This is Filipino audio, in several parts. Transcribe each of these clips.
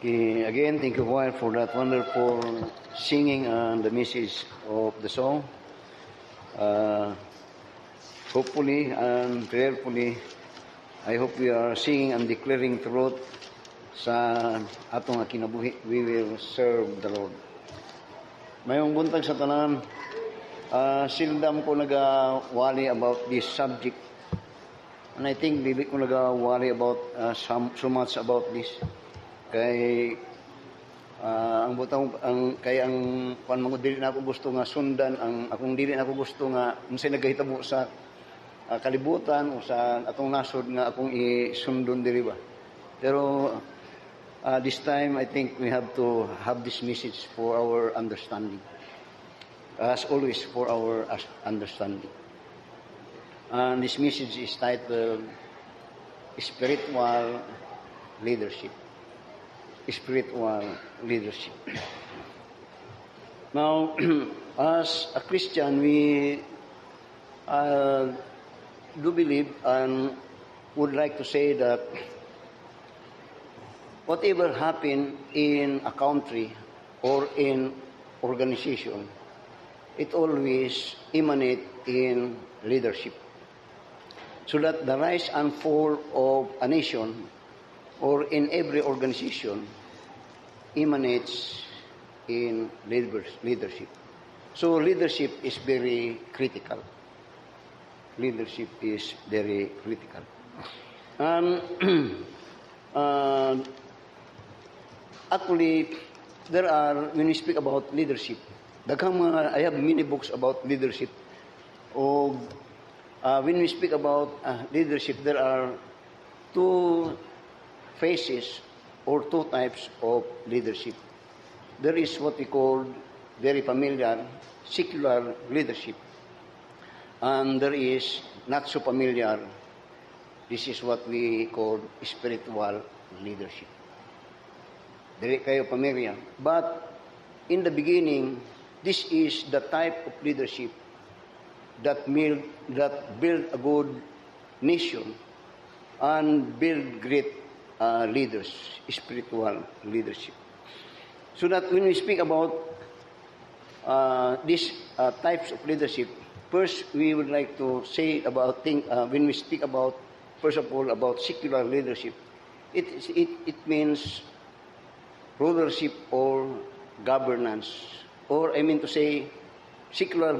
Okay, again, thank you, choir, for that wonderful singing and the message of the song. Hopefully and prayerfully, I hope we are singing and declaring truth sa atong kinabuhi. We will serve the Lord. Mayong buntag sa tanan, sildam ko nagawali about this subject. And I think dili ko nagawali about so much about this. Kay ang butang ang kuan mo dili na ako gusto nga sundan ang akong dili na ako gusto nga unsay nagahitabo sa kalibutan o sa atong nasod nga akong isundon diri ba. Pero this time I think we have to have this message for our understanding. As always, for our understanding. And this message is titled Spiritual Leadership. Spiritual leadership. Now, as a Christian, we do believe and would like to say that whatever happened in a country or in organization, it always emanates in leadership. So that the rise and fall of a nation or in every organization emanates in leadership. So leadership is very critical. Leadership is very critical. And actually, there are, when we speak about leadership, I have many books about leadership. When we speak about leadership, there are two phases or two types of leadership. There is what we call very familiar secular leadership, and there is not so familiar. This is what we call spiritual leadership. Very kayo familiar. But in the beginning, this is the type of leadership that build a good nation and build great leaders, spiritual leadership. So that when we speak about these types of leadership, first we would like to say about when we speak about, first of all, about secular leadership, it means rulership or governance. Or I mean to say, secular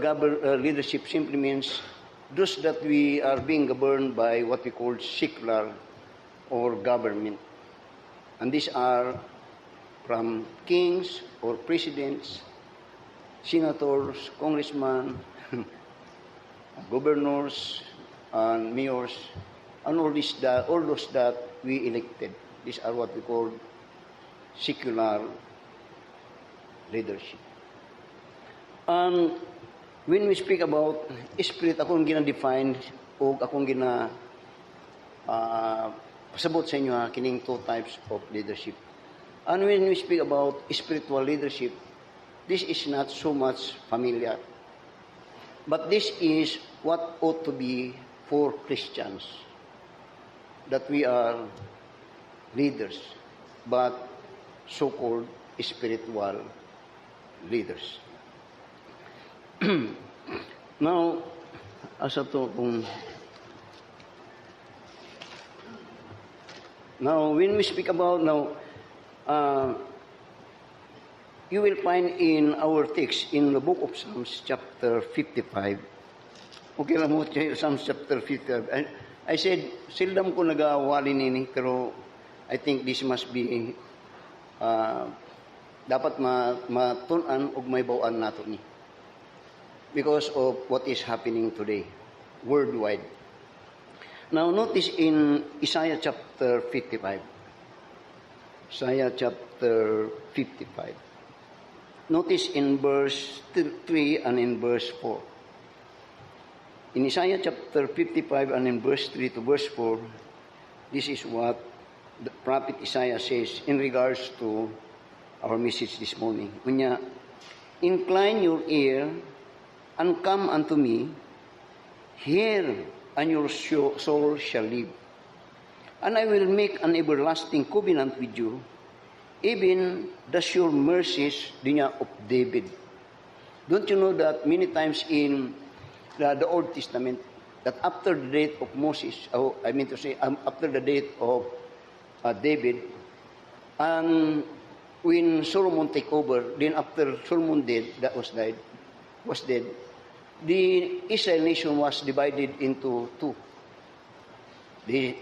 leadership simply means those that we are being governed by what we call secular or government. And these are from kings or presidents, senators, congressmen, governors, and mayors, and all those that we elected. These are what we call secular leadership. And when we speak about spirit, akong gina-define o akong pasabot sa inyo kining two types of leadership. And when we speak about spiritual leadership, this is not so much familiar. But this is what ought to be for Christians, that we are leaders, but so-called spiritual leaders. Now, asa to kung now, when we speak about you will find in our text in the book of Psalms, chapter 55. Okay lang mo, Psalms chapter 55. I said, seldom ko nagawali nini, pero I think this must be, dapat matunan o may bawaan nato ni. Because of what is happening today, worldwide. Now, notice in Isaiah chapter 55. Isaiah chapter 55. Notice in verse 3 and in verse 4. In Isaiah chapter 55 and in verse 3 to verse 4, this is what the prophet Isaiah says in regards to our message this morning. Unya, incline your ear and come unto me, hear, and your soul shall live. And I will make an everlasting covenant with you, even the sure mercies niya of David. Don't you know that many times in the Old Testament, that after the death of Moses, after the death of David, and when Solomon take over, then after Solomon was dead, the Israel nation was divided into two.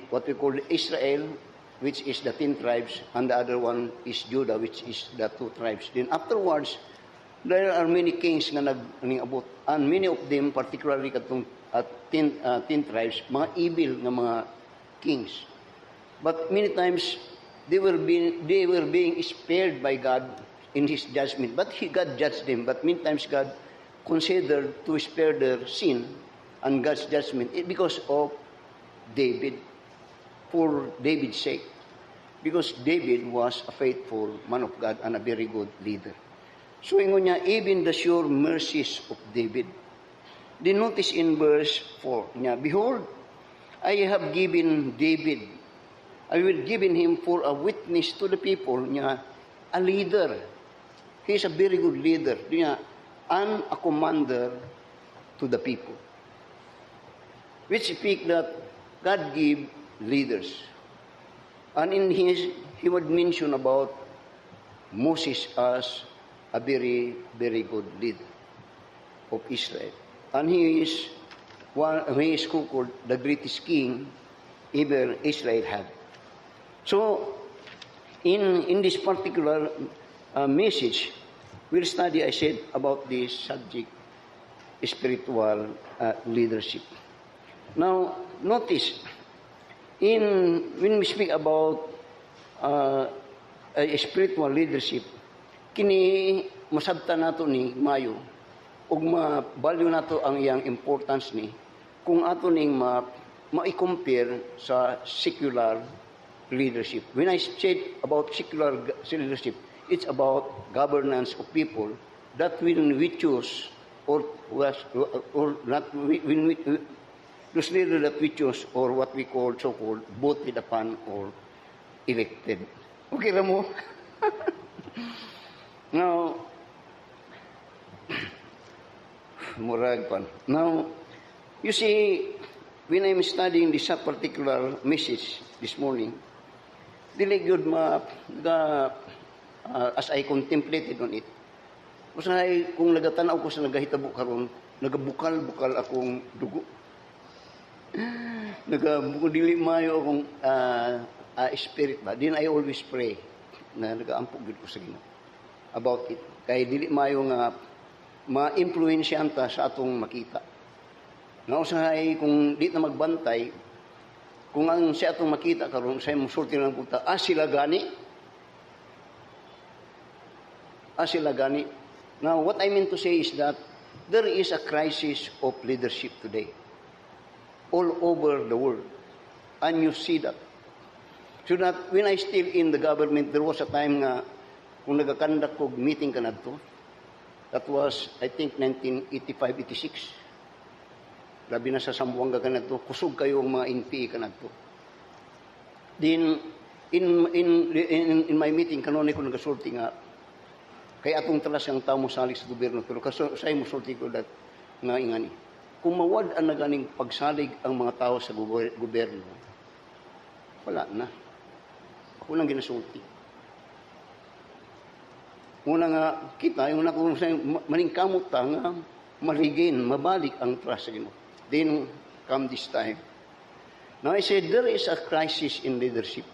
What we call Israel, which is the 10 tribes, and the other one is Judah, which is the 2 tribes. Then afterwards, there are many kings nga nag-abot, and many of them, particularly katong 10 tribes, mga evil nga mga kings. But many times, they were being spared by God in His judgment. But God judged them. But many times God considered to spare their sin and God's judgment because of David, for David's sake. Because David was a faithful man of God and a very good leader. So ingon niya, even the sure mercies of David. Then notice in verse 4 niya, behold, I have given David, I will given him for a witness to the people niya, a leader. He is a very good leader. Niya, and a commander to the people. Which speak that God give leaders. And in he would mention about Moses as a very, very good leader of Israel. And he is called the greatest king ever Israel had. So, in this particular message, we'll study, I said, about this subject, spiritual leadership. Now, notice, when we speak about spiritual leadership, kini masabta nato ni Mayo, ug ma-value nato ang iyang importance ni, kung ato ning ma-compare sa secular leadership. When I said about secular leadership, it's about governance of people that when we choose or not when we those leaders that we choose or what we call so-called voted upon or elected. Okay na mo? Now, murag pan. Now, you see, when I'm studying this particular message this morning, dili gyud as I contemplated on it. Usahay kung nagatanaw ko sa nagahitabo karon, nagabukal-bukal akong dugo. Dili mayo akong spirit ba. Then I always pray na nagaampog gyud ko sa Ginoo about it. Kay dili mayo nga ma-influensyanta sa atong makita. Na usahay kung di na magbantay, kung ang siya atong makita karon sa musulti lang punta, sila gani. Sila gani. Now, what I mean to say is that there is a crisis of leadership today all over the world. And you see that. So that when I still in the government, there was a time nga kung nagakandak ko meeting ka na to, that was, I think, 1985-86. Labi na sa Sambuanga ka na to, kusog kayo ang mga NPA ka na to. Then, in my meeting, kanoni ko nagasulti nga, kaya atong talas ang tao mo salig sa gobyerno, pero kasay mo sulti ko that nga ingani. Kung mawad ang naganing pagsalig ang mga tao sa gobyerno, wala na. Ako lang ginasulti. Una nga kita, yung una kung maningkamot ta nga, maligin, mabalik ang trust sa Ginoo. Then, come this time. Now I said, there is a crisis in leadership.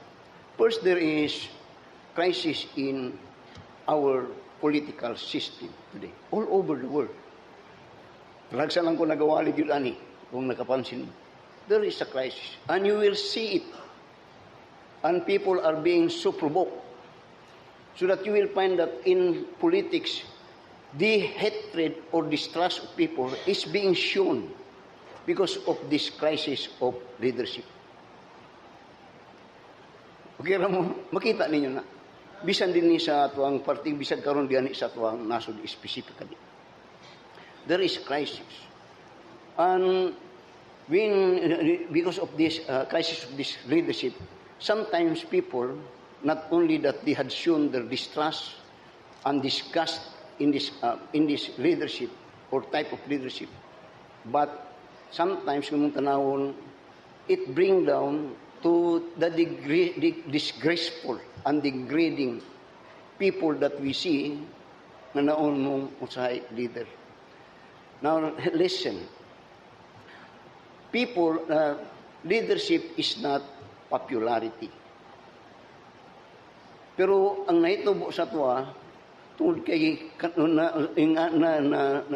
First, there is crisis in our political system today, all over the world. Talagsa lang ko nagawalid yun, ani, kung nakapansin. There is a crisis. And you will see it. And people are being so provoked. So that you will find that in politics, the hatred or distrust of people is being shown because of this crisis of leadership. Okay, Ramo, makita ninyo na. Bisan din ni sa tuwang parting, bisan karon diyan sa tuwang nasod specifically. There is crisis. And because of this crisis of this leadership, sometimes people not only that they had shown their distrust and disgust in this leadership or type of leadership, but sometimes kung tanawon, it bring down to the disgraceful and degrading people that we see na naon mong usahay leader. Now, listen. Leadership is not popularity. Pero ang nahitubo sa tuwa, tungod kay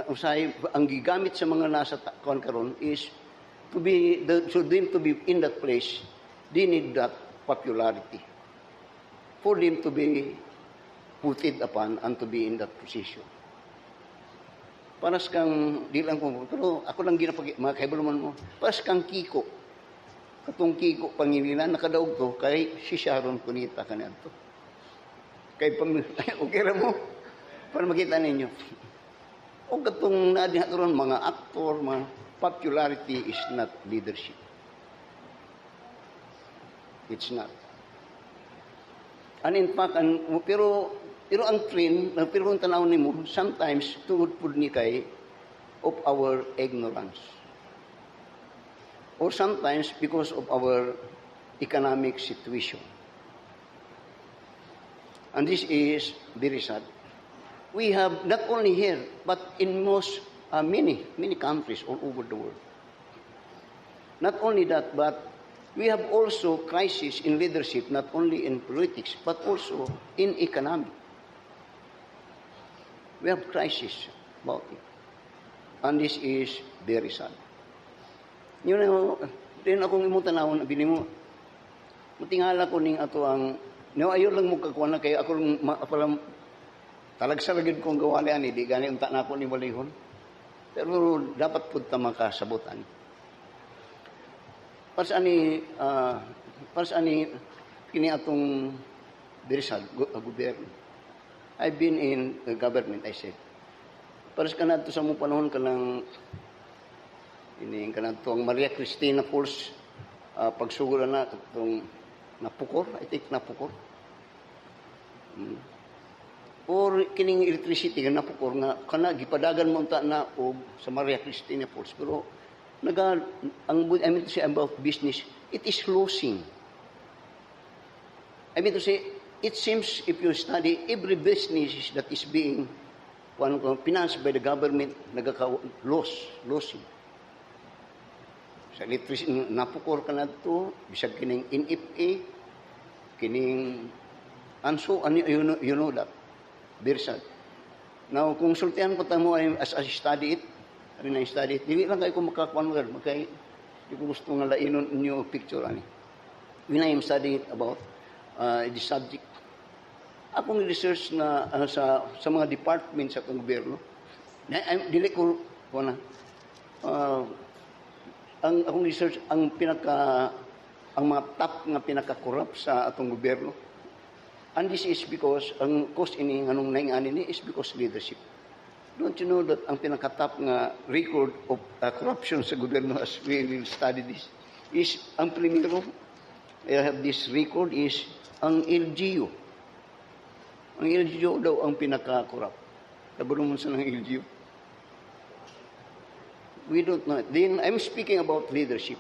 usahay, ang gigamit sa mga nasa kuan karon is to be so them to be in that place, they need that popularity for them to be putted upon and to be in that position. Paras kang, di lang ko, pero ako lang mga kaibaluman mo, paras kang Kiko. Katong Kiko Pangilinan, nakadaog to, kay si Sharon Cunita kanadto. Kay okay ra mo, para makita ninyo. O katong nadihaturon mga aktor, mga popularity is not leadership. It's not. And in fact, pero ang trend, pero kung tanaw nimo, sometimes tungod pud ni kay of our ignorance. Or sometimes because of our economic situation. And this is very sad. We have not only here, but in many countries all over the world. Not only that, but we have also crisis in leadership, not only in politics, but also in economic. We have crisis about it. And this is very sad. Yun know, din akong imong tanawon, bili mo, matingala ko ning ato ang, ayaw lang mo kakuha na kayo, ako lang, talagsalagid kong gawali ani, di gani unta na ako ni walihon. Pero dapat po makasabutan. Para sa ani, kini atong very sad, gobyerno. I've been in government, I said. Paras ka na ito sa mong panahon ka ng ang Maria Cristina Falls, pagsugura na itong napukor, I think napukor. Or kining electricity nga napukor nga, kana gipadagan mo unta na o sa Maria Cristina Falls. Pero, I mean to say about business, it is losing. I mean to say, it seems, if you study, every business that is being financed by the government, losing. Sa electricity, napukor ka na ito, bisag kining NFA, kining ANSO, you know that. Very sad. Now, kung sultihan ko tamo as I study it, dili lang kayo kung makakuan mo, di ko gusto nga lainon new picture, ani. When I am studying about the subject, akong research na sa mga departments sa gobyerno, dili ko ang akong research ang mga top nga pinaka-corrupt sa atong gobyerno. And this is because ang cause ini nganong naingani ni is because leadership. Don't you know that ang pinaka-top nga record of corruption sa gobyerno, as we will study this, is ang primero, I have this record, is ang LGU. Ang LGU daw ang pinaka-corrupt. Kaburo mo sa ng LGU. We don't know. Then I'm speaking about leadership.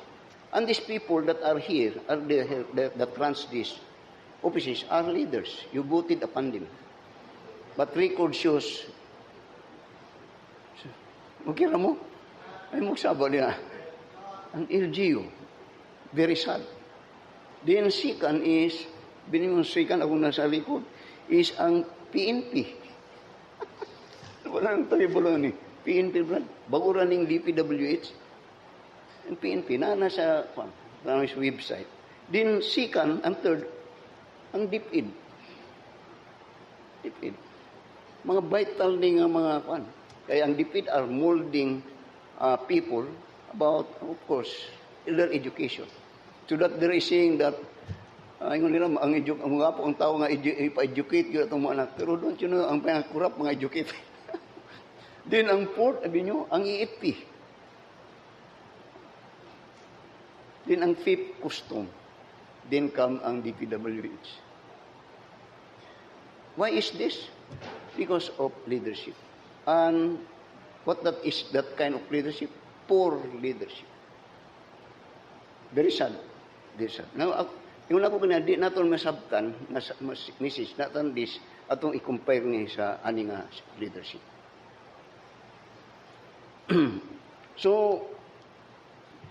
And these people that are here, that runs these offices, are leaders. You voted upon them. But record shows, okay na mo? Ay magsaba niya. Ang LGU, very sad. Then second is, second ako nasa likod, is ang PNP. Wala nang tayo ni PNP, brad. Bago running DPWH. Ang PNP, nasa website. Then second, and third, ang DepEd. DepEd. Mga vital din nga mga kwan. Kaya ang DepEd are molding people about, of course, their education. So that they're saying that ingon nila ang mga po ang tao nga ipa-educate gyud atong mga anak, pero don't you know ang pinaka-corrupt mga educate. Then ang fourth, sabi nyo, ang EFP. Then ang fifth, custom. Then come ang DPWH. Why is this? Because of leadership. And what that is that kind of leadership? Poor leadership. Very sad. Very sad. Now, yung ako kanya, di natin masabtan, message, natin this, atong i-compare niya sa aning leadership. So,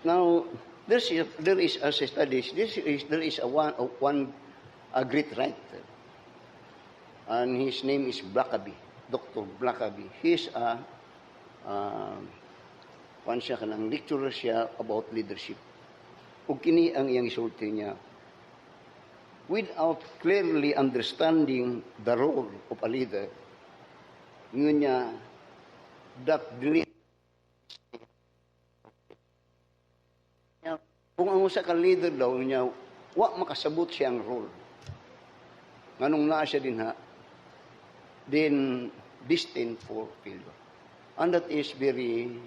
now, there is as a studies, there is a great writer, and his name is Blackaby, Dr. Blackaby. He's siya kanang lecturer siya about leadership. Ug kini ang iyang isulti niya, without clearly understanding the role of a leader, yun niya, that kung ang usa ka leader daw niya, wa makasabot siya ang role. Nganong naa siya din then destined for failure. And that is very,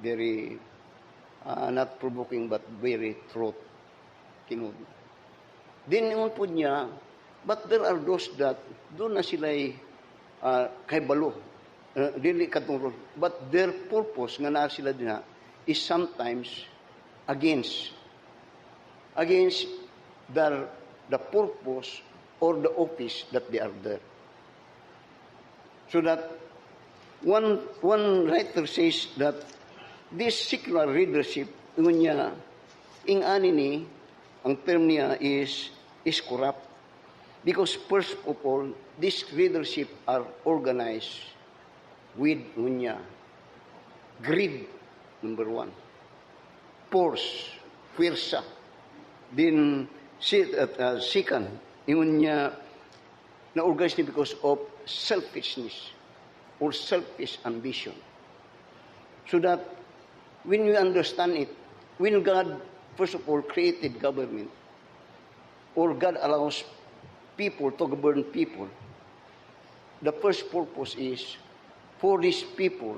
very not provoking but very truth. Kinud. Then yung po niya, but there are those that doon na sila'y kay balo, dili katong role. But their purpose nga naa sila din is sometimes against the purpose or the office that they are there. So that one writer says that this secular leadership, niya, ing ani ni, ang term niya is corrupt. Because first of all, this leadership are organized with niya, greed, number one. Force, puwersa. Then, second, yun niya, na-organize niya because of selfishness or selfish ambition. So that, when you understand it, when God, first of all, created government, or God allows people to govern people, the first purpose is for these people,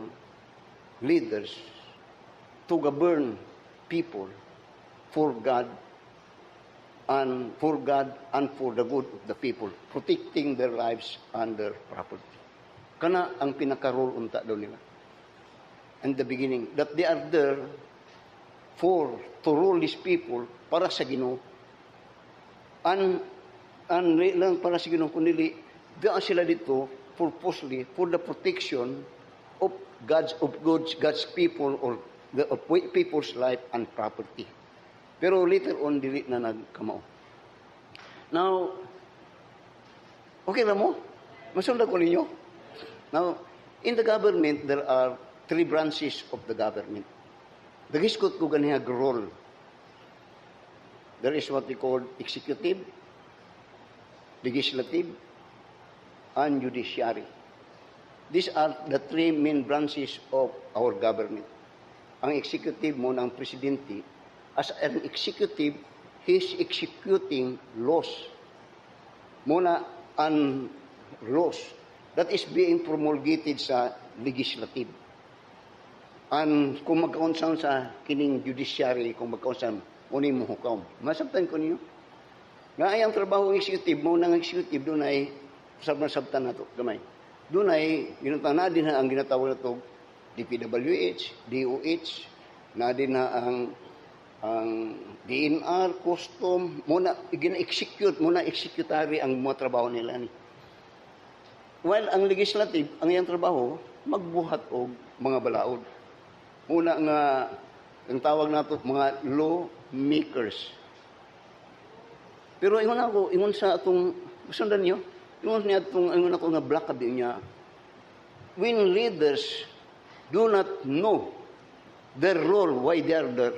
leaders, to govern people for God and for the good of the people, protecting their lives and their property. Kana ang pinaka-role unta daw nila. In the beginning, that they are there to rule these people para sa Ginoo. And lang para sa Ginoo, kundi diyan sila dito purposely for the protection of God's people or the people's life and property. Pero later on, dili na nagkamao. Now, okay na mo? Masundan ko ninyo? Now, in the government, there are 3 branches of the government. Dagiskot ko ganihag role. There is what we call executive, legislative, and judiciary. These are the 3 main branches of our government. Ang executive mo ng presidente, as an executive, he's executing laws. Muna ang laws that is being promulgated sa legislative. And kung magkaunsan sa kining judiciary, kung magkaunsan, unin mo hukom. Masabtan ko niyo. Nga ay ang trabaho ng executive, mo ng executive, doon ay, sabtan na ito, gamay. Doon ay, ginatana din ang ginatawag na ito, DPWH, DOH, na din na ang DNR, custom, muna, gina-execute, muna executary ang mga trabaho nila ni. While ang legislative, ang iyang trabaho, magbuhat og mga balaod. Una nga, ang tawag nato mga law makers. Pero ingon sa atong, sundan niyo, ingon ako nga Blackaby niya, when leaders do not know their role, why they are there,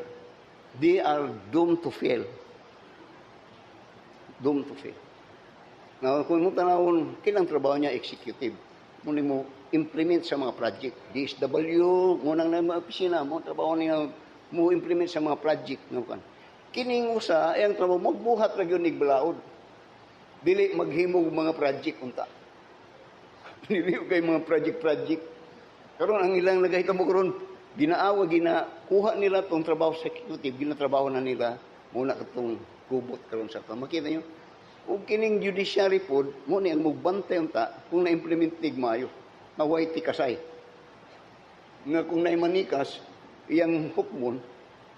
they are doomed to fail. Doomed to fail. Now, kung mo tanawon, kilang trabaho niya, executive. Muna mo implement sa mga project. DSW, munang na mga opisina, mo trabaho niya, mo implement sa mga project. No, kan. Kining usa, ang trabaho, magbuhat ra gyud nig balaod. Dili maghimog mga project unta. Dili kay mga project. Karon ang ilang nagahitabo karon, ginakuha nila tong trabaho sa executive, ginatrabaho na nila muna katong kubot karon sa makita niyo. ug kining judiciary pod mo ni ang mugbantay unta kung na-implement tig maayo. Naway ti kasay. Nga kung naay manikas, iyang hukmon,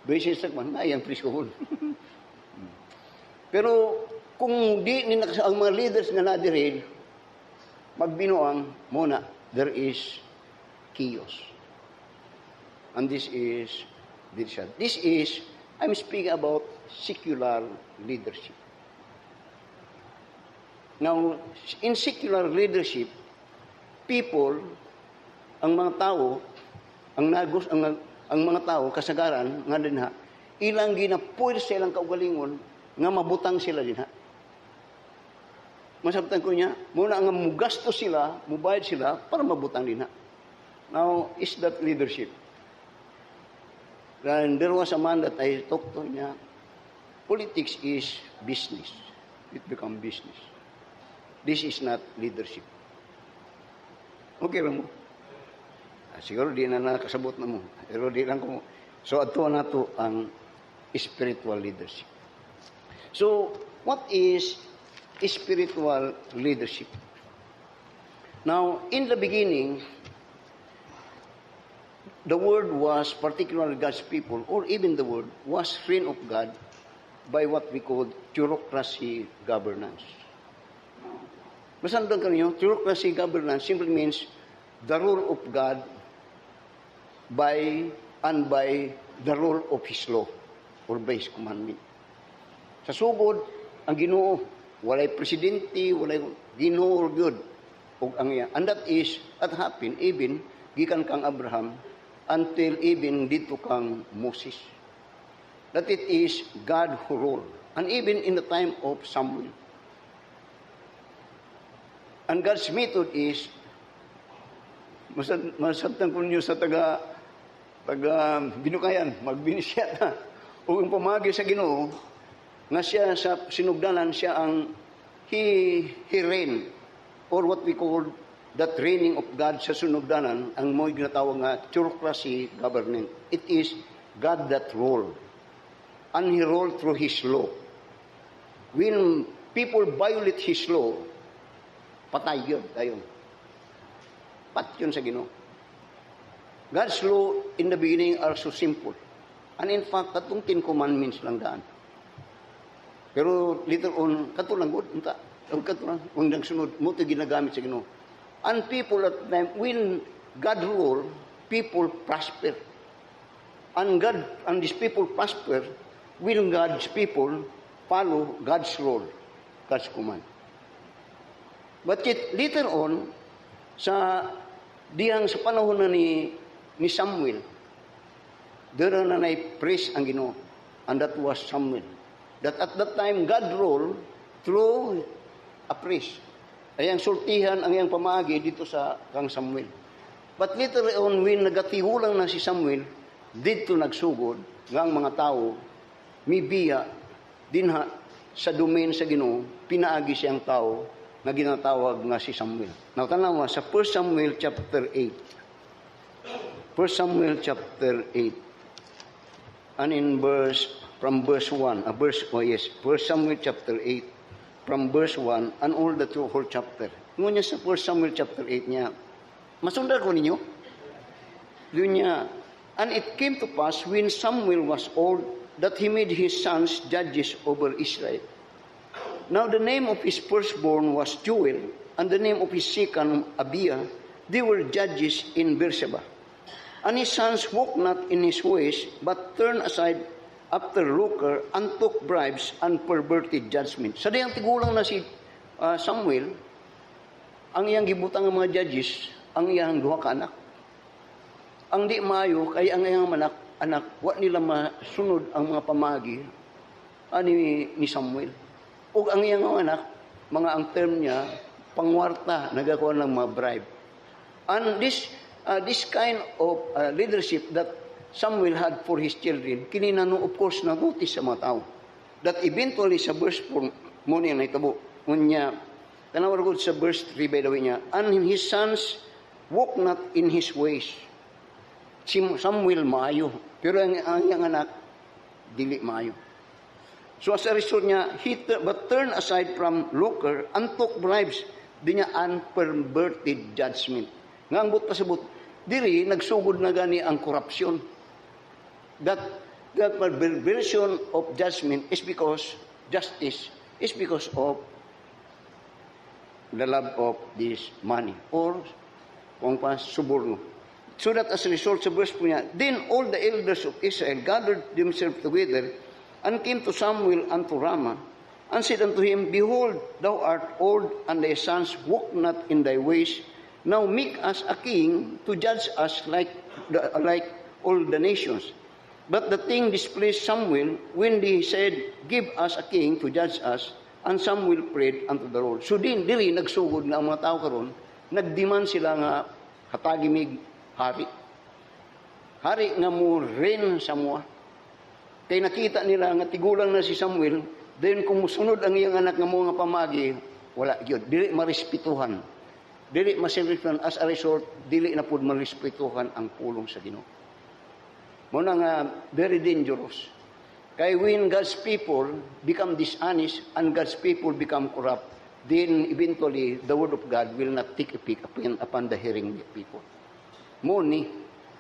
beses man na iyang prisuhon. Pero kung di ni ang mga leaders nga nadirin, magbinuang muna, there is chaos. And this is, I'm speaking about secular leadership. Now, in secular leadership, people, ang mga tao, ang mga tao, kasagaran, nga din ha, ilang ginapuir sa ilang kaugalingon, nga mabutang sila din ha. Masabtan ko niya, muna nga mugasto sila, mubayad sila, para mabutang din ha. Now, is that leadership? And there was a man that I talked to niya, politics is business. It become business. This is not leadership. Okay lang mo? Siguro di na nakasabot na mo. Pero di lang ko. So, ato na to ang spiritual leadership. So, what is spiritual leadership? Now, in the beginning, the Word was, particularly God's people, or even the Word, was reign of God by what we call theocracy governance. Masandang kanyo, theocracy governance simply means the rule of God by the rule of His law or by His commandment. Sa sugod, ang Ginoo, walay presidente, walay Ginoo or good. And that is, that happened even gikan kang Abraham until even dito kang Moses. That it is God who rule. And even in the time of Samuel. And God's method is, masabtan ko niyo sa taga binukayan, magbinisya na. O ang pamagi sa Ginoo, nga siya sa sinugdanan, siya ang he reign, or what we call that reigning of God sa sinugdanan, ang mo'y ginatawag nga theocracy government. It is God that rule. And He ruled through His law. When people violate His law, patay yun tayo. Pat yun sa Ginoo. God's law in the beginning are so simple. And in fact, katong 10 commandments lang daan. Pero later on, katulang good, unta. Katulang, kung nagsunod, mo ito ginagamit sa Ginoo. And people at the time, when God rule, people prosper. And God, and these people prosper, when God's people follow God's rule, God's command. But yet, later on, sa panahon na ni Samuel, there na priest ang Ginoo, and that was Samuel. That at that time, God ruled through a priest. Ay ang sultihan ang iyang pamaagi dito sa kang Samuel. But later on, when nagatihulang na si Samuel, dito nagsugod, nga ang mga tao, mibiya, dinha, sa domain sa Ginoo, pinaagi siyang tao, na ginatawag nga si Samuel. Now, tanawa, sa 1 Samuel chapter 8. 1 Samuel chapter 8. And in from verse 1. 1 Samuel chapter 8. From verse 1 and all the whole chapter. Ngunit sa 1 Samuel chapter 8 niya, masundar ko ninyo? Doon niya, and it came to pass when Samuel was old that he made his sons judges over Israel. Now the name of his firstborn was Joel, and the name of his second Abiah. They were judges in Beersheba. And his sons walked not in his ways, but turned aside after lucre, and took bribes, and perverted judgment. Sa diyang tigulang na si Samuel, ang iyang gibutang ng mga judges, ang iyang duha ka anak. Ang di maayo, kay ang iyang anak, wa nila masunod ang mga pamagi ni Samuel. O ang iyang anak, mga ang term niya, pangwarta, nagakuha ng mga bribe. And this kind of leadership that Samuel had for his children, kininano of course na notice sa mga tao. That eventually sa verse 4, mo niya naitabo, ngunya, tanawar ko sa verse 3 by the way niya, and his sons walk not in his ways. Si Samuel maayo, pero ang iyang anak, dili maayo. So as a result niya, but turned aside from lucre and took bribes. Di niya unperverted judgment. Nga ang but pasabot, diri nagsugod na gani ang korupsyon. That perversion of judgment is because justice is because of the love of this money or kung pa suborno. So that as a result sa verse po niya, then all the elders of Israel gathered themselves together and came to Samuel and to Ramah and said unto him, Behold, thou art old, and thy sons walk not in thy ways. Now make us a king to judge us like all the nations. But the thing displeased Samuel when they said, Give us a king to judge us. And Samuel prayed unto the Lord. So dili nagsugod na ang mga tao karon, nagdemand sila nga hatagimig hari. Hari nga mo reign sa mua. Kay nakita nila nga tigulang na si Samuel, then kung musunod ang iyang anak nga mga pamagi, wala gyud, dili marespetuhan. Dili marespetuhan as a result, dili na pud marespetuhan ang pulong sa Ginoo. Mo na nga very dangerous. Kay when God's people become dishonest and God's people become corrupt, then eventually the word of God will not take effect upon the hearing of people. Mo ni.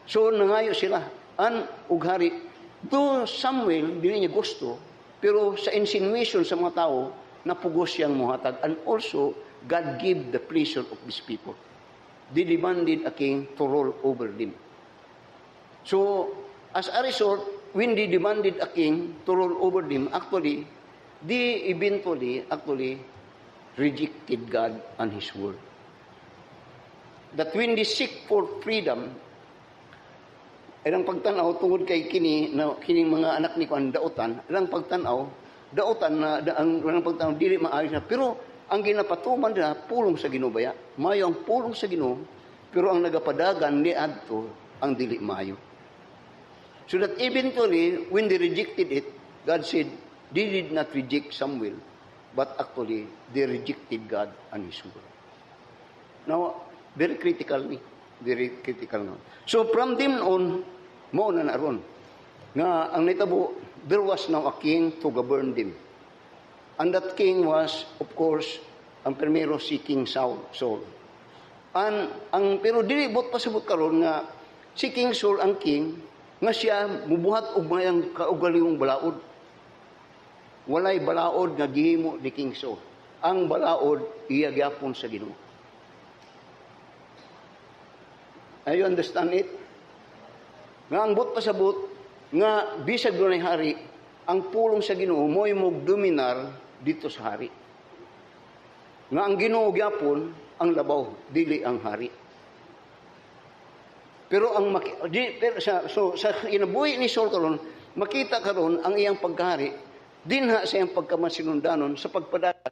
So nangayo sila an ug hari. Do Samuel dili niya gusto, pero sa insinuation sa mga tao, napugos siyang muhatag. And also, God gave the pleasure of these people. They demanded a king to rule over them. So, as a result, when they demanded a king to rule over them, actually, they eventually rejected God and His word. That when they seek for freedom, ilang pagtanaw tungod kay kining mga anak ni kuan daotan, ilang pagtanaw daotan na ang pagtanaw dili maayo na, pero ang ginapatuman na pulong sa Ginoo baya, mayo ang pulong sa Ginoo, pero ang nagapadagan ni adto ang dili maayo. So that eventually when they rejected it, God said they did not reject Samuel, but actually they rejected God and His word. Now very critical now. So from them on, mo na naron nga ang nitabo, there was now a king to govern them. And that king was, of course, ang primero si King Saul. Pero dili bot pasabot karon nga si King Saul ang king nga siya mubuhat og mayang kaugalingong balaod. Walay balaod nga gihimo ni King Saul. Ang balaod iya gyapon sa Ginoo. You understand it? Nga ang bot pasabot nga bisag dunay hari, ang pulong sa Ginoo mo'y dominar dito sa hari. Nga ang Ginoo gyapon ang labaw, dili ang hari. Pero sa inabuhi ni Saul karon, makita karon ang iyang pagkahari dinha sa iyang pagkamasinundanon sa pagpadagat.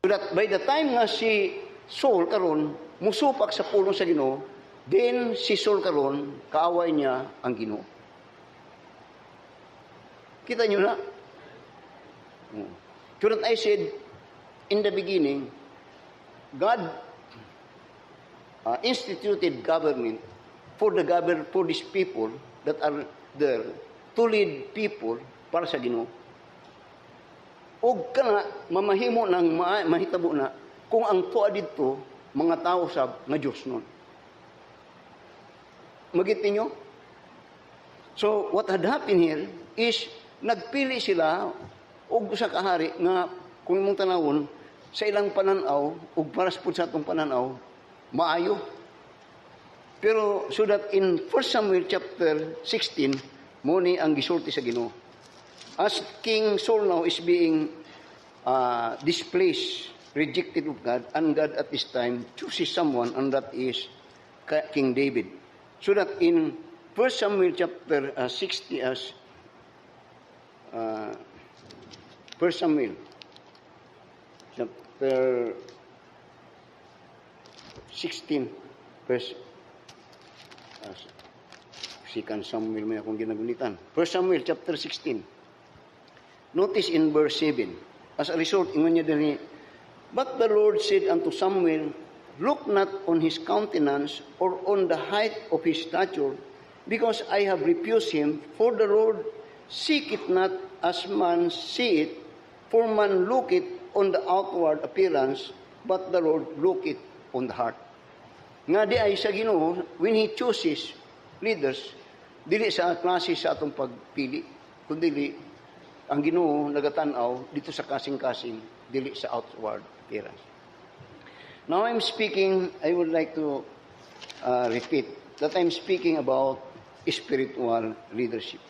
So that by the time nga si Saul karon musupak sa pulong sa Ginoo, then si Saul karon kaaway niya ang Ginoo. Kita niyo na? So that I said in the beginning, God instituted government for these people that are there to lead people para sa Ginoo. Og kana mamahimo nang mahitabo na kung ang tuwa dito, mga tao sa nga Diyos nun. Magiti nyo? So, what had happened here is, nagpili sila og sa kahari nga, kung mong tanawon, sa ilang pananaw, og para sa atong pananaw, maayo. Pero, so that in 1 Samuel chapter 16, muni ang gisulti sa Ginoo. As King Saul now is being displaced, rejected of God, and God at this time chooses someone, and that is King David. So that in 1 Samuel chapter 60, 1 Samuel chapter 16, verse 2 Samuel may akong ginagunitan. 1 Samuel chapter 16. Notice in verse 7. As a result, ingon niya din, But the Lord said unto Samuel, Look not on his countenance or on the height of his stature, because I have refused him. For the Lord seeketh not as man seeth, for man looketh on the outward appearance, but the Lord looketh on the heart. Nga di ay sa Ginoo, when He chooses leaders, dili sa klase sa atong pagpili, kundi ang Ginoo nagatanaw dito sa kasing-kasing, dili sa outward appearance. Now I'm speaking, I would like to repeat that I'm speaking about spiritual leadership.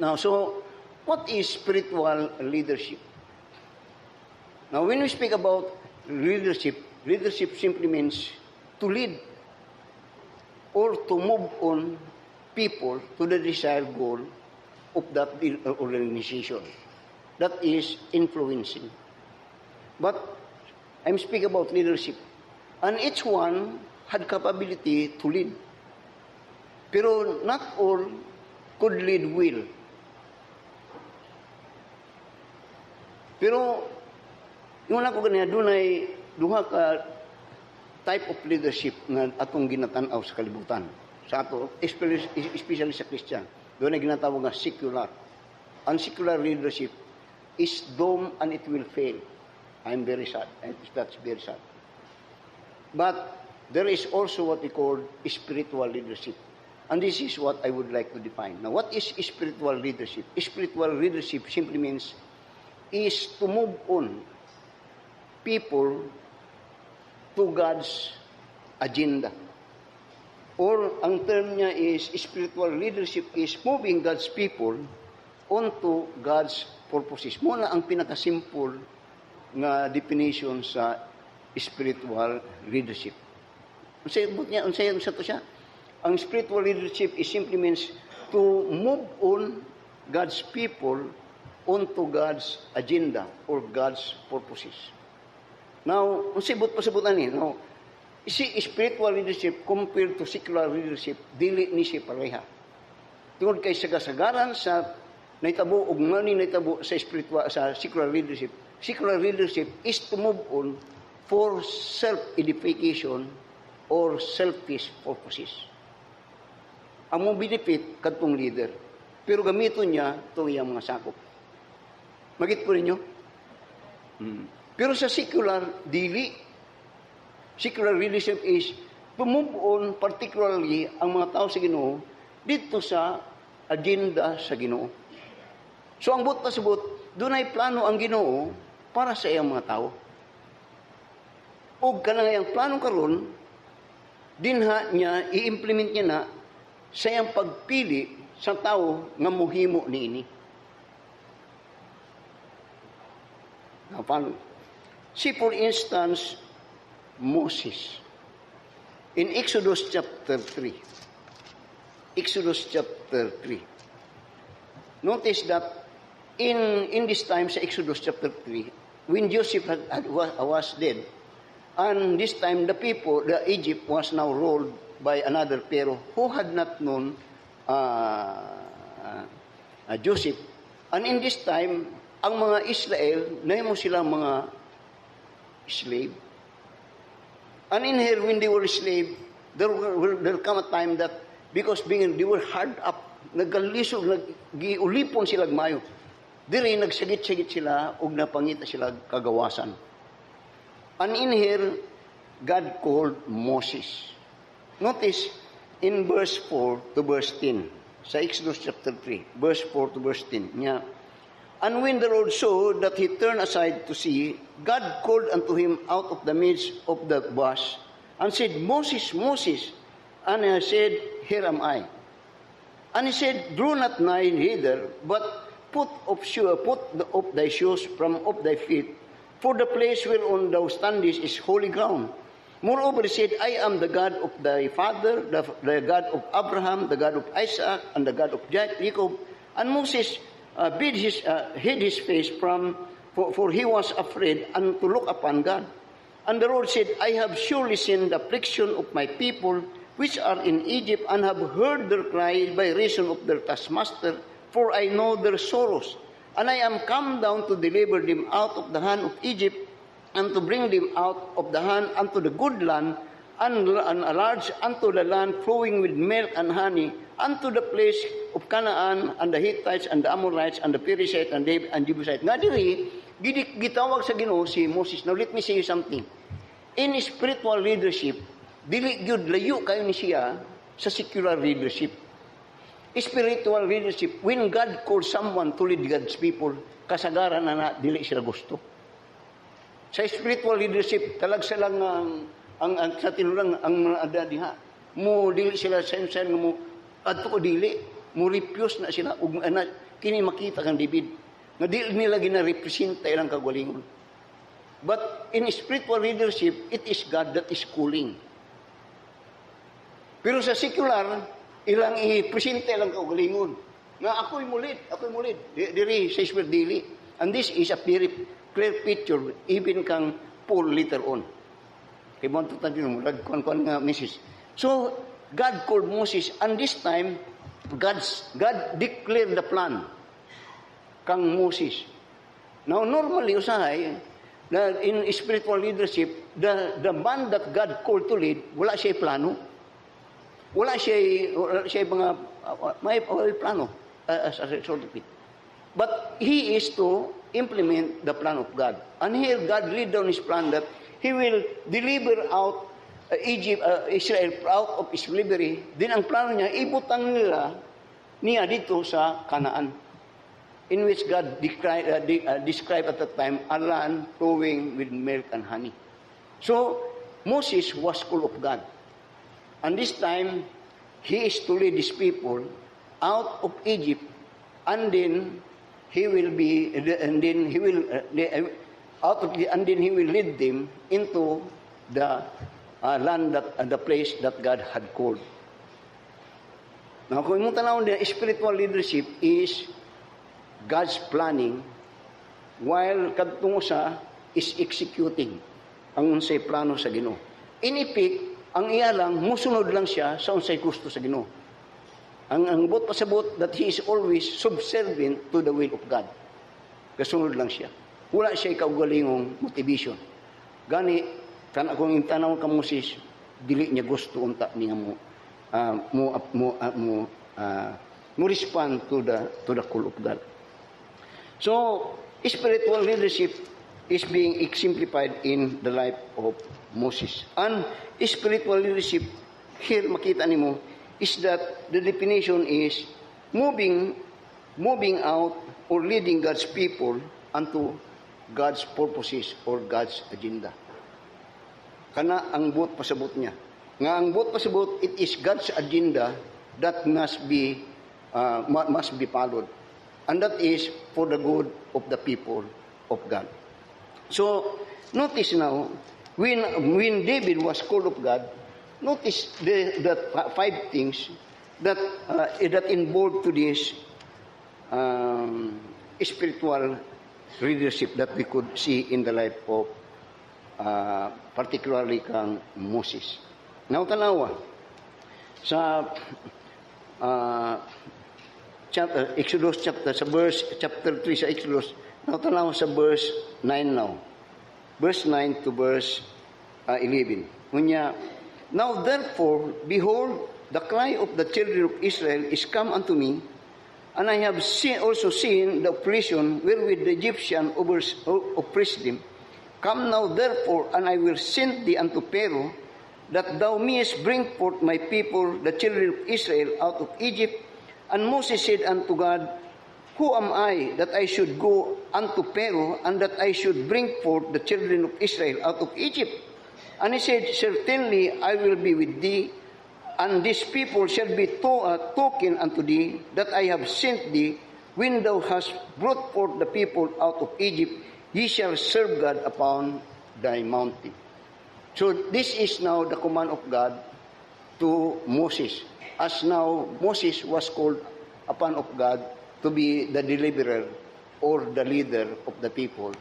Now, so what is spiritual leadership? Now, when we speak about leadership, leadership simply means to lead or to move on people to the desired goal of that organization. That is influencing. But I'm speaking about leadership. And each one had capability to lead. Pero not all could lead well. Pero yung na ko ganyan, doon ay duha ka type of leadership na atong ginatanaw sa kalibutan. Sa ato, especially sa Christian. Doon ay ginatawag nga secular. Ang secular leadership is doomed and it will fail. I'm very sad. That's very sad. But there is also what we call spiritual leadership. And this is what I would like to define. Now, what is spiritual leadership? Spiritual leadership simply means is to move on people to God's agenda. Or ang term niya is spiritual leadership is moving God's people onto God's purposes. Muna ang pinakasimple nga definition sa spiritual leadership. Unsay sa to siya? Ang spiritual leadership is simply means to move on God's people onto God's agenda or God's purposes. Now, unsibot pasabutan ni, no, si spiritual leadership compared to secular leadership, dili ni siya pareha. Tungod kay sagasagaran sa naitabo ug mani naitabo sa spiritual sa secular leadership. Secular leadership is to move on for self-edification or selfish purposes. Ang mong benefit kadtong leader, pero gamiton niya itong iyang mga sakop. Magit po ninyo? Pero sa secular, dili. Secular leadership is to move on particularly ang mga tao sa Ginoo dito sa agenda sa Ginoo. So ang but pasabot, doon ay plano ang Ginoo para sa iyang mga tao. O kanang iyang plano karon, dinha niya, i-implement niya na sa iyang pagpili sa tao nga muhimo niini. Now, paano? See, for instance, Moses. In Exodus chapter 3. Exodus chapter 3. Notice that in this time sa Exodus chapter 3, when Joseph was dead, and this time the Egypt was now ruled by another Pharaoh who had not known Joseph. And in this time, ang mga Israel, nahimo sila mga slave. And in here, when they were slave, there come a time that because they were hard up, nagkalisog, nagiulipon sila mayo. Diri, nagsagit-sagit sila, ug napangita sila kagawasan. And in here, God called Moses. Notice, in verse 4 to verse 10, sa Exodus chapter 3, verse 4 to verse 10, niya, and when the Lord saw that he turned aside to see, God called unto him out of the midst of the bush, and said, Moses, Moses. And he said, Here am I. And he said, Draw not nigh hither, but put off thy shoes from off thy feet, for the place whereon thou standest is holy ground. Moreover, he said, I am the God of thy father, the God of Abraham, the God of Isaac, and the God of Jacob. And Moses hid his face for he was afraid and to look upon God. And the Lord said, I have surely seen the affliction of my people which are in Egypt, and have heard their cry by reason of their taskmaster, for I know their sorrows. And I am come down to deliver them out of the hand of Egypt, and to bring them out of the hand unto the good land, and large unto the land flowing with milk and honey, unto the place of Canaan, and the Hittites, and the Amorites, and the Perizzites, and the Jebusites. Nga diri, gitawag sa Ginoo si Moses. Now let me say you something. In spiritual leadership, dili gyud layo kayo ni siya sa secular leadership. Spiritual leadership, when God calls someone to lead God's people, kasagaran na dili sila gusto. Sa spiritual leadership, talag sila ang sa tinulang ang mga diha. Mo dili sila sensen mo adto ko dili, mo refuse na sila ug kini makita kang David. Nga dili nila gina-representa ilang kagalingon. But in spiritual leadership, it is God that is calling. Pero sa secular, ilang i-presenta ilang kagalingon. Nga ako'y mulid. Diri sa spirit dili. And this is a very clear picture, even kang Paul later on. Kaya mo ito tayo mo, kuan nga message. So, God called Moses, and this time, God declared the plan kang Moses. Now, normally, usahay, na in spiritual leadership, the man that God called to lead, wala siya plano. Wala siya mga, may plano as a result of it. But he is to implement the plan of God. And here, God laid down his plan that he will deliver out Israel out of slavery. Din ang plano niya, ibutang niya dito sa Canaan, in which God described at that time a land flowing with milk and honey. So, Moses was full of God. And this time, he is to lead his people out of Egypt, and then he will lead them into the land the place that God had called. Now, kung mo tanawon din, spiritual leadership is God's planning, while kadtong sa is executing ang unsay plano sa Ginoo. In effect, ang iya lang musunod lang siya sa unsay gusto sa Ginoo. Ang bot pasabot that he is always subservient to the will of God. Kasunod lang siya. Wala siya kaugalingong motivation. Gani kana kung intanaw ka Moses, dili niya gusto unta niya mo respond to the call of God. So, spiritual leadership is being exemplified in the life of Moses. And spiritual leadership, here makita nimo, is that the definition is moving out or leading God's people unto God's purposes or God's agenda. Kana ang buot pasabot niya. Nga ang buot pasabot, it is God's agenda that must be followed. And that is for the good of the people of God. So, notice now, when David was called of God, notice the 5 things that involved to this spiritual leadership that we could see in the life of particularly kang Moses. Now, tanawa sa Exodus chapter 3 sa Exodus. Now, tanawa sa verse 9 now. Verse 9 to verse 11. Unya, now therefore, behold, the cry of the children of Israel is come unto me, and I have also seen the oppression wherewith the Egyptian oppressed them. Come now therefore, and I will send thee unto Pharaoh, that thou mayest bring forth my people, the children of Israel, out of Egypt. And Moses said unto God, who am I that I should go unto Pharaoh, and that I should bring forth the children of Israel out of Egypt? And he said, certainly I will be with thee, and this people shall be token unto thee, that I have sent thee. When thou hast brought forth the people out of Egypt, ye shall serve God upon thy mountain. So this is now the command of God to Moses. As now Moses was called upon of God to be the deliverer or the leader of the people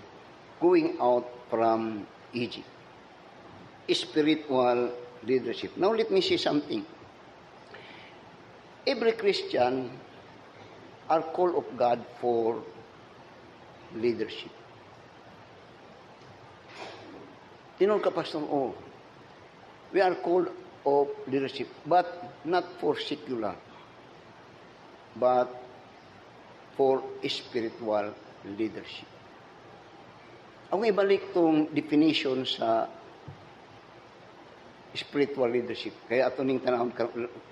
going out from Egypt. Spiritual leadership. Now let me say something. Every Christian are called of God for leadership. Tinong ka, Pastor, We are called of leadership, but not for secular, but for spiritual leadership. Ako ibalik tong definition sa spiritual leadership. Kaya ato ning tanawon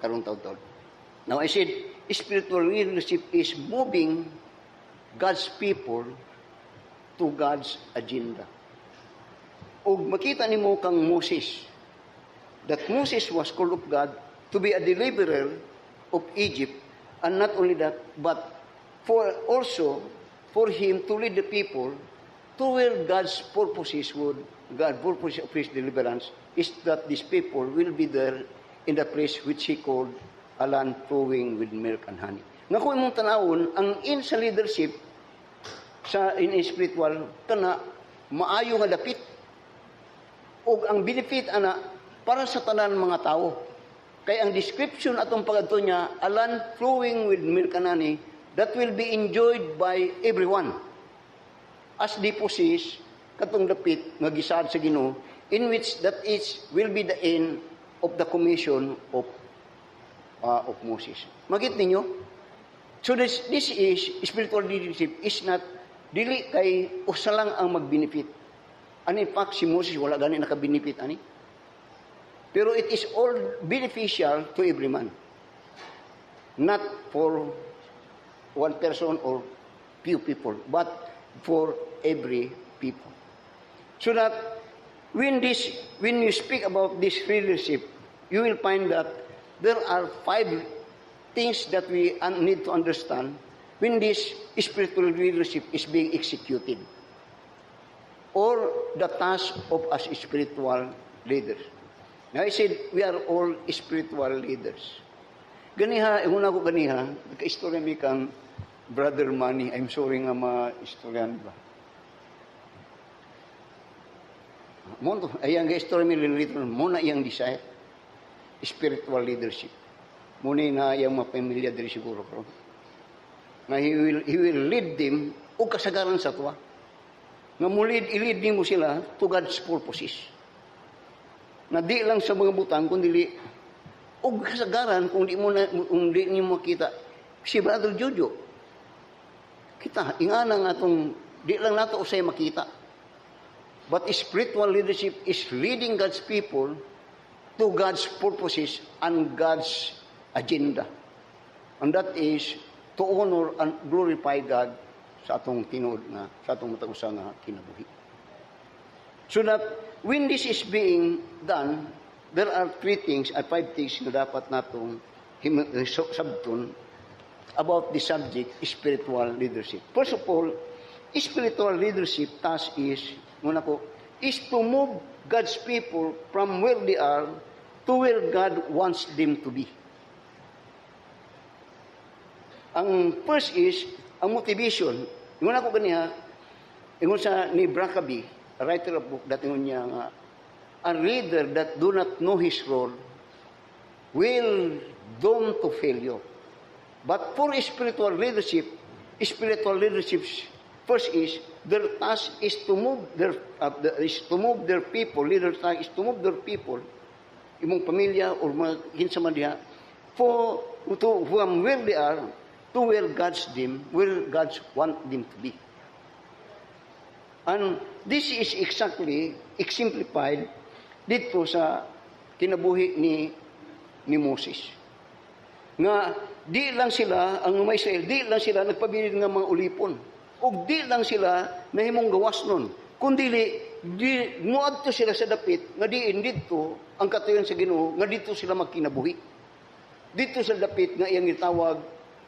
karong taud-taud. Now I said, spiritual leadership is moving God's people to God's agenda. Og makita nimo kang Moses, that Moses was called of God to be a deliverer of Egypt, and not only that, but also for him to lead the people to where God's purposes God's purpose of his deliverance is that these people will be there in the place which he called a land flowing with milk and honey. Nga kung imong tanawon, ang in sa leadership, in spiritual, kana, maayo nga dapit. O ang benefit, ana, para sa tanan mga tao. Kaya ang description atong pagadto niya, a land flowing with milk and honey, that will be enjoyed by everyone. As they possess, katong dapit, nga gisaad sa Ginoo, in which that is will be the end of the commission of Moses. Magit ninyo? So this is spiritual leadership is not dili kay usa lang ang magbenefit. And in fact, si Moses wala gani nakabenefit ani. Pero it is all beneficial to every man. Not for one person or few people, but for every people. So that when you speak about this leadership, you will find that there are 5 things that we need to understand when this spiritual leadership is being executed, or the task of us spiritual leaders. Now I said, we are all spiritual leaders. Ganiha, una ko ganiha, nagka-istorya mi kang Brother Manny, I'm sorry nga ma-istoryan ba. Mo ayang ga-istorya mi lilito, muna iyang desire, spiritual leadership. Muna na iyang mapamilya diri siguro karon. Na he will lead them o kasagaran sa tuwa. Nga i-lead mo sila to God's purposes. Na di lang sa mga butang, kundi o kasagaran kung di niyo makita. Si Brother Jojo, kita, ingana nga itong, di lang nato usay makita. But spiritual leadership is leading God's people to God's purposes and God's agenda. And that is to honor and glorify God sa atong tinuod nga, sa atong matagusa nga kinabuhi. So that when this is being done, there are 5 things na dapat natong sabton about the subject spiritual leadership. First of all, spiritual leadership task is to move God's people from where they are to where God wants them to be. Ang first is ang motivation. Ingon ako ganiha, ingon sa ni Brackaby, a writer of book, that ingon niya nga, a leader that do not know his role will doomed to failure. But for spiritual leadership first is their task is to move their people. Leader's task is to move their people, imong pamilya or mga kinsa man diha, from where they are to where God's want them to be. And this is exactly exemplified dito sa kinabuhi ni Moses. Nga di lang sila, ang mga Israel, di lang sila nagpabilin ng mga ulipon. O di lang sila nahimong gawas nun. Kundi muadto sila sa dapit, nga diin dito, ang katuyon sa Ginoo, nga dito sila magkinabuhi. Dito sa dapit, nga iyang itawag,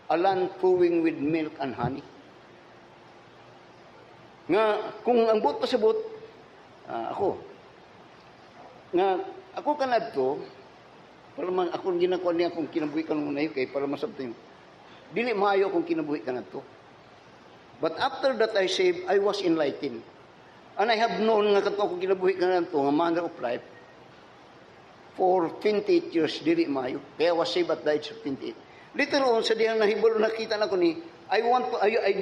a land flowing with milk and honey. Nga, kung ang buot pasabot, ako kanadto, para man ako ginakuha niya kung kinabuhi ka muna yun, kay para masabto yun. Dili maayo kung kinabuhi ka na to. But after that I saved, I was enlightened. And I have known nga kato kung kinabuhi ka na to, nga manner of life, for 28 years, dili maayo. Kaya I was saved at the age of 28. Later on, sa diyang nahibalo, nakita na ko ni, I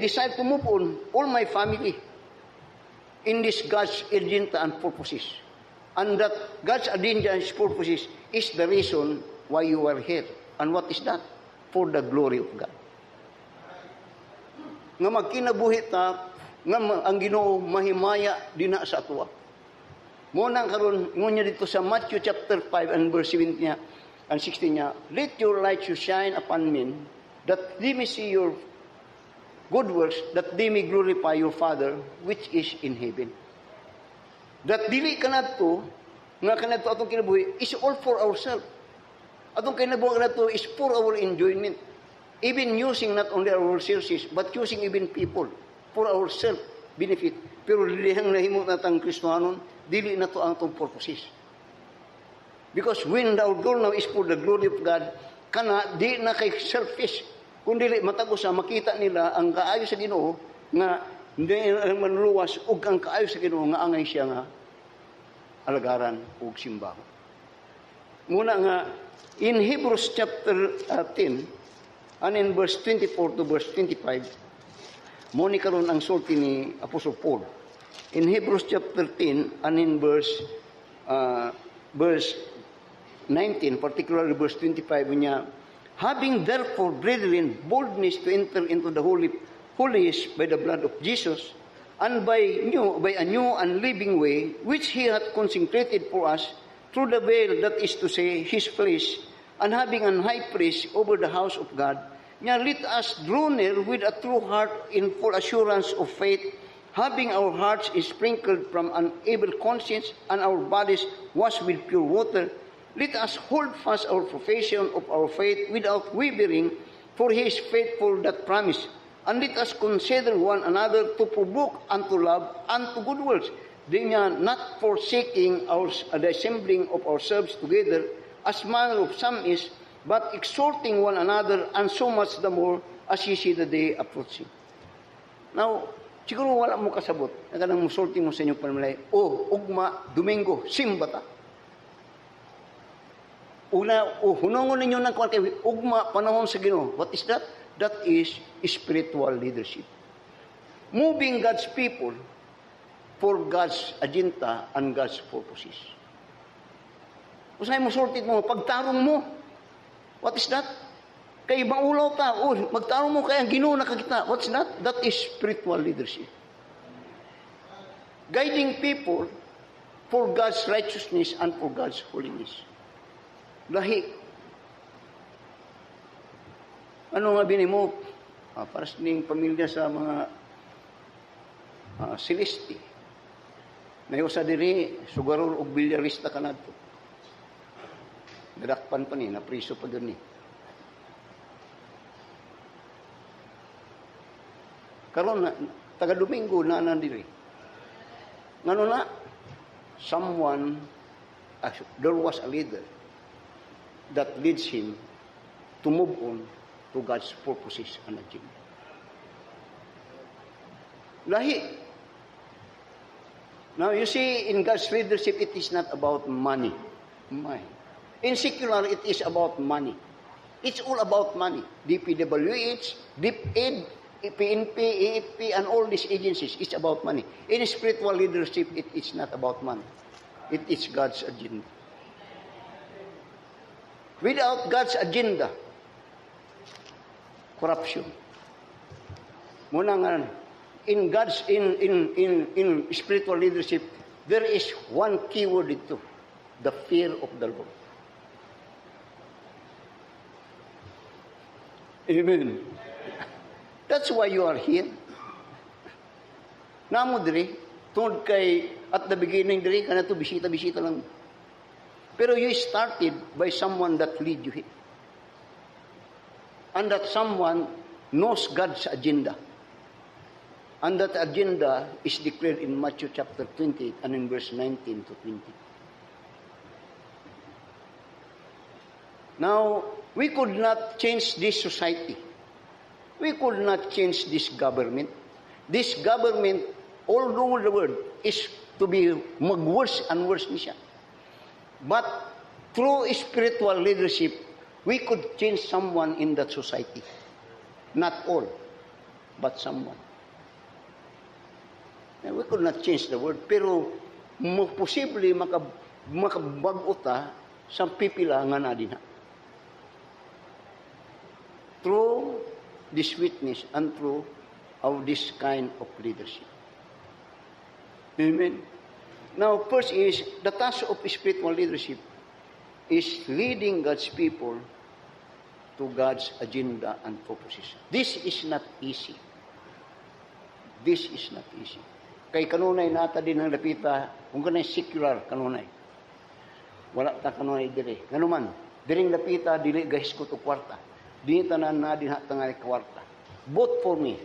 decide to move on all my family in this God's agenda and purposes. And that God's agenda and His purposes is the reason why you are here. And what is that? For the glory of God. Nga magkinabuhi ta, nga ang Ginoo mahimaya dina sa atuwa. Muna karon ngunya dito sa Matthew chapter 5 and verse 17 niya, and 16 niya, let your light so shine upon men, that they may see your good works, that they may glorify your Father which is in heaven. That dili kanadto nga kanadto atong kinabuhi is all for ourselves. Atong kinabuhi kanadto is for our enjoyment. Even using not only our resources, but using even people for our self benefit. Pero lihang nahimo natang Kristohanon, dili na to ang atong purposes. Because when our goal now is for the glory of God, kana di na kay selfish, kundi matago sa makita nila ang kaayo sa Ginoo nga hindi manluwas ug ang kaayo sa Ginoo nga angay siya nga alagaran ug simbahan. Muna nga in Hebrews chapter 10 and in verse 24 to verse 25, mo ni karon ang sulti ni Apostle Paul. In Hebrews chapter 10 and in verse 19, particularly verse 25 niya, having therefore, brethren, boldness to enter into the holiest by the blood of Jesus, and by a new and living way, which He hath consecrated for us through the veil, that is to say, His flesh, and having an high priest over the house of God, now let us draw near with a true heart in full assurance of faith, having our hearts sprinkled from an evil conscience, and our bodies washed with pure water. Let us hold fast our profession of our faith without wavering, for He is faithful that promise. And let us consider one another to provoke unto love and to good works, not forsaking the assembling of ourselves together, as manner of some is, but exhorting one another, and so much the more as ye see the day approaching. Now, siguro wala mo kasabot, naganang musulti mo sa inyong panmalay, ugma, Domingo, simba ta. Una, hunangon ninyo ng kay ugma, panahon sa Ginoo. What is that? That is spiritual leadership. Moving God's people for God's agenda and God's purposes. Usay mo sorted mo, pagtarong mo. What is that? Kay maulaw ta, magtarong mo kay ang Ginoo nakakita. What's that? That is spiritual leadership. Guiding people for God's righteousness and for God's holiness. Lahi. Ano nga bini mo? Para sa ning pamilya sa mga Celeste. Nayo sa diri, sugarol og bilyarista kanadto. Nadakpan pa ni, napriso pa gani. Karon taga Domingo na diri. Ngano na? There was a leader that leads him to move on to God's purposes and agenda. Lahi. Now, you see, in God's leadership, it is not about money. In secular, it is about money. It's all about money. DPWH, DepEd, PNP, AFP, and all these agencies, it's about money. In spiritual leadership, it is not about money. It is God's agenda. Without God's agenda, corruption. Muna nga, in spiritual leadership, there is one key word dito, the fear of the Lord. Amen. That's why you are here. Namo diri, tungod kay at the beginning diri kana to bisita-bisita lang. Pero you started by someone that lead you here. And that someone knows God's agenda. And that agenda is declared in Matthew chapter 28 and in verse 19 to 20. Now, we could not change this society. We could not change this government. This government all over the world is to be worse and worse niya. But through spiritual leadership, we could change someone in that society. Not all, but someone. And we could not change the world, pero posible makabag-o ta sa pipila nga na din. Through this witness and through of this kind of leadership. Amen. Now, first is, the task of spiritual leadership is leading God's people to God's agenda and purposes. This is not easy. This is not easy. Kay kanunay nata din ang lapita, kung kanay secular kanunay. Wala ta kanunay dire. Nganuman, diring lapita, dili gahis ko to kwarta. Dili tanan na din hatangay kwarta. Both for me.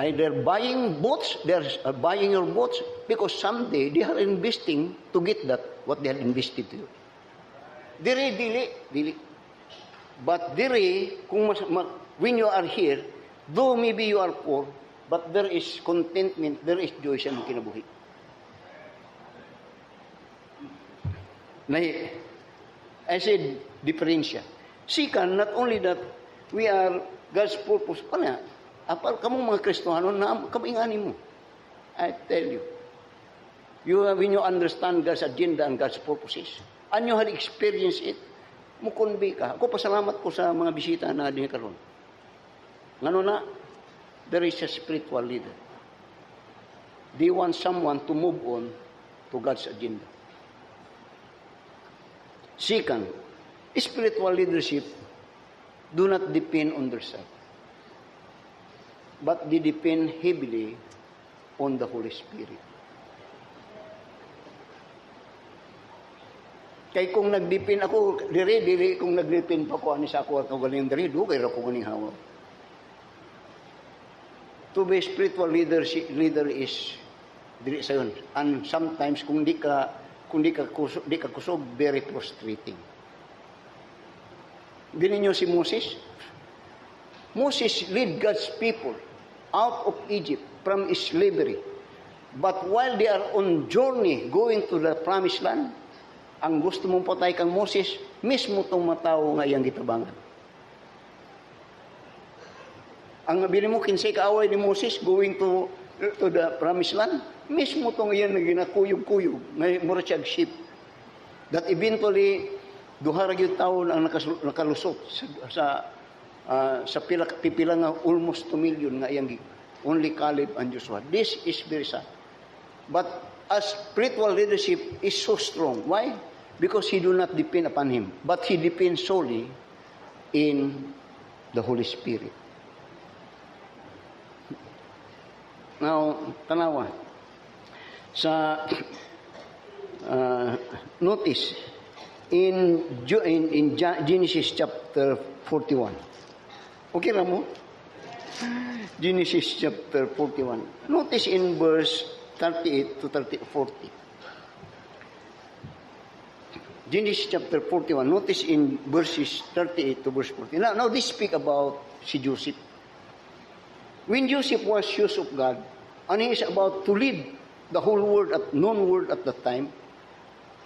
Either buying boats, they're buying your boats because someday they are investing to get that, what they are invested to you. Dire, dili. But dire, when you are here, though maybe you are poor, but there is contentment, there is joy sa mga kinabuhi. I said, differential. Second, not only that, we are God's purpose. Apal kamo mga Kristohano na kamingani mo. I tell you. When you understand God's agenda and God's purposes, and you had experienced it, mukunbi ka. Ako pasalamat ko sa mga bisita na din karon. Ngano na, there is a spiritual leader. They want someone to move on to God's agenda. Second, spiritual leadership do not depend on themselves, but they depend heavily on the Holy Spirit. Kay kung nagdepend ako, diri kung nagdepend pa ko ani sa ako at galing diri do kay ra ko ganing hawa. To be spiritual leader is diri sa yun. And sometimes kung di ka kusog, very frustrating. Dili niyo si Moses? Moses lead God's people out of Egypt from slavery. But while they are on journey going to the promised land, ang gusto mong patay kang Moses, mismo itong matao nga iyang gitabangan. Ang nabili mo, kinsay kaaway ni Moses going to the promised land, mismo itong iyang ginakuyog-kuyog, mura siyang sheep. That eventually, duharag yung taon ang nakalusot sa pipila nga almost 2 million nga iyang only Caleb and Joshua. This is very sad. But as spiritual leadership is so strong. Why? Because he do not depend upon him, but he depends solely in the Holy Spirit. Now, tanawa. Sa notice in Genesis chapter 41. Okay ra mo? Genesis chapter 41. Notice in verse 38 to 40. Genesis chapter 41. Notice in verses 38 to verse 40. Now this speak about si Joseph. When Joseph was used of God, and he is about to lead the whole world at known world at that time,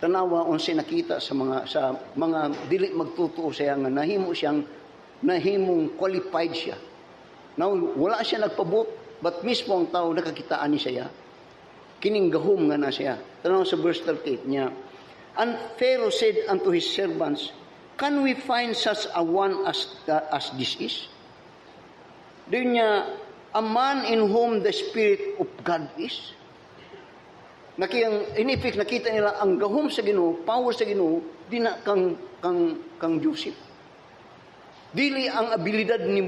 tanawa unsa nakita sa mga dili magtutuo siya nga nahimong qualified siya. Now wala siya nagpabot, but mismo ang tao nakakitaan ni siya. Kining gahom nga na siya. Tanaw sa verse 38 niya. And Pharaoh said unto his servants, can we find such a one as this is? Doon niya, a man in whom the Spirit of God is. Nakita nila ang gahom sa Ginoo, power sa Ginoo, di na kang Joseph. Dili ang abilidad ni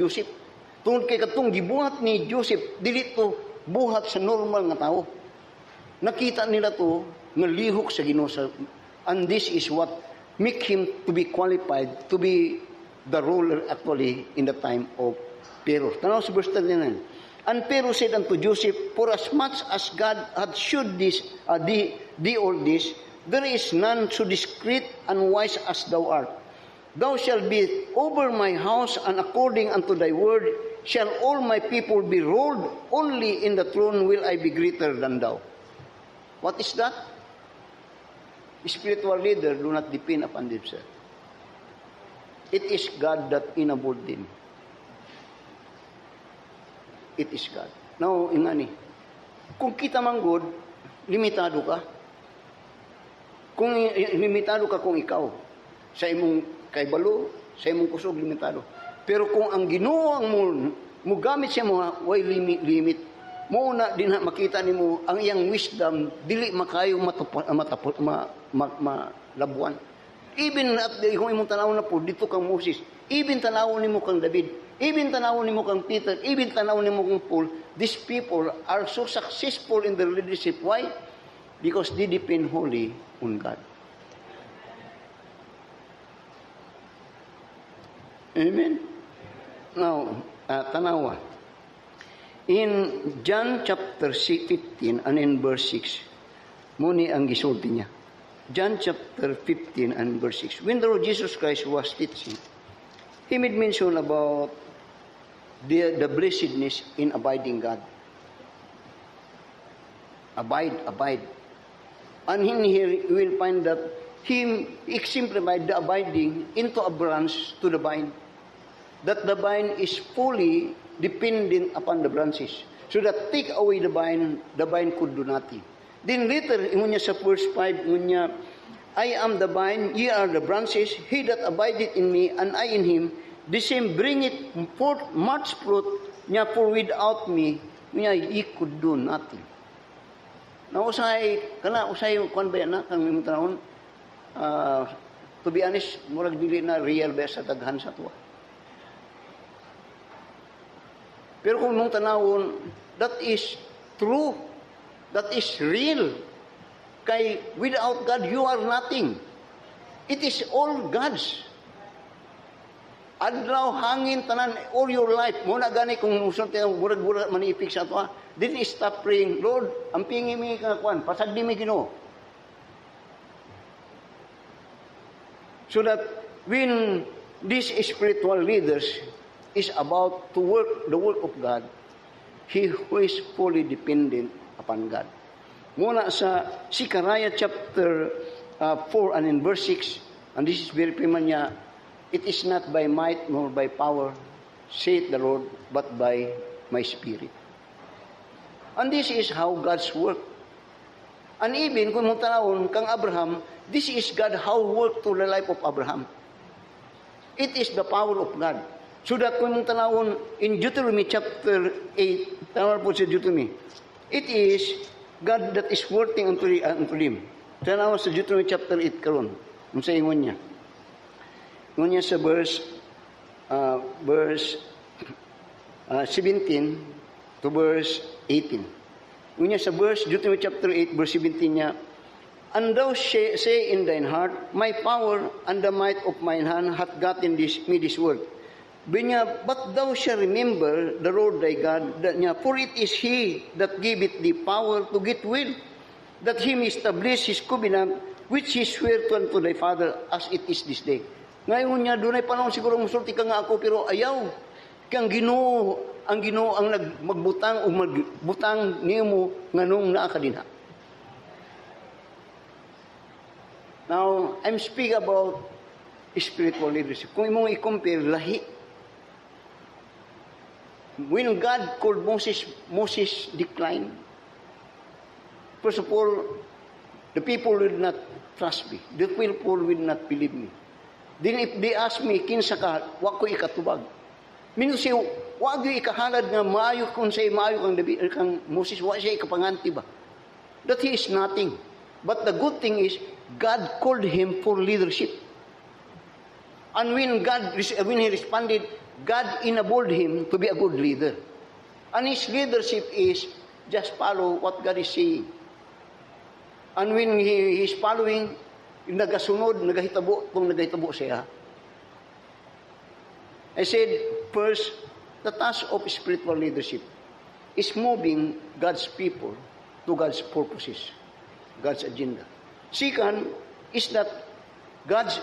Joseph. Tungod kay katong gibuhat ni Joseph, dili to buhat sa normal nga tao. Nakita nila to nga lihok sa Ginoo, and this is what make him to be qualified to be the ruler actually in the time of Pharaoh. Tanaw sa verse 39. And Pharaoh said unto Joseph, for as much as God hath shewed thee all this, there is none so discreet and wise as thou art. Thou shalt be over my house, and according unto thy word shall all my people be rolled. Only in the throne will I be greater than thou. What is that? Spiritual leader do not depend upon themselves. It is God that enabled them. It is God. Now, ingani, kung kita man good, limitado ka. Kung limitado ka kung ikaw, sa imong kaibalo, sa imong kusog, limitado. Pero kung ang Ginoo ang mo gamit siya mga way limit, mo na din makita nimo ang iyang wisdom dili makayo malabuan. Even at kung imong tanawon na po dito kang Moses, even tanawon nimo kang David, even tanawon nimo kang Peter, even tanawon nimo kang Paul, these people are so successful in their leadership. Why? Because they depend wholly on God. Amen. Now, tanawa. In John chapter 15 and in verse 6, muni ang gisulti niya. John chapter 15 and verse 6. When the Lord Jesus Christ was teaching, He made mention about the blessedness in abiding God. Abide. And in here, you will find that He exemplified the abiding into a branch to the vine. That the vine is fully dependent upon the branches. So that take away the vine could do nothing. Then later, ngunya sa verse 5, ngunya, I am the vine, ye are the branches, he that abideth in me, and I in him, the same bringeth forth much fruit, nya for without me, ngunya, ye could do nothing. Now, usay kuan ba na, kang imong tanawon, to be honest, murag dili na real ba sa daghan sa tuwa. Pero kung mong tanawon, that is true. That is real. Kay without God, you are nothing. It is all God's. Adlaw, hangin, tanan, all your life. Muna gani kung musun tayo, murag-murag manipik sa ito. Didn't stop praying, Lord, ampingi mi kakakuan, pasagdi mi Ginoo. So that when these spiritual leaders is about to work the work of God, he who is fully dependent upon God. Muna sa Zechariah chapter 4 and in verse 6, and this is very famous niya, it is not by might nor by power, saith the Lord, but by my Spirit. And this is how God's work. And even kung mong tanawon kang Abraham, this is God how work to the life of Abraham. It is the power of God. So that kung mong tanawon in Deuteronomy chapter 8, tanawon po sa Deuteronomy, it is God that is working unto them. Tanawa sa Deuteronomy chapter 8 karon. Unsa ingon niya? Ingon niya sa verse 17 to verse 18. Ingon niya sa verse Deuteronomy chapter 8 verse 17 niya, and thou say in thine heart, my power and the might of mine hand hath gotten me this word. Binya, but thou shalt remember the Lord thy God, that niya, for it is He that giveth thee power to get well, that He may establish His covenant, which He sware unto thy father, as it is this day. Ngayon niya, doon ay panahon siguro musulti ka nga ako, pero ayaw. Kang Ginoo ang magbutang o magbutang niyo mo nganong naa ka dinha. Now, I'm speaking about spiritual leadership. Kung imong i-compare, lahi. When God called Moses declined. First of all, the people will not trust me. The people will not believe me. Then if they ask me, kinsa ka, wa ko ikatubag. Minus siya, wa ko ikahalad nga maayo kung say maayo kang Moses, wa siya ikapanganti ba? That he is nothing. But the good thing is, God called him for leadership. And when he responded, God enabled him to be a good leader. And his leadership is just follow what God is saying. And when he is following, nagasunod, nagahitabo siya. I said, first, the task of spiritual leadership is moving God's people to God's purposes, God's agenda. Second, is that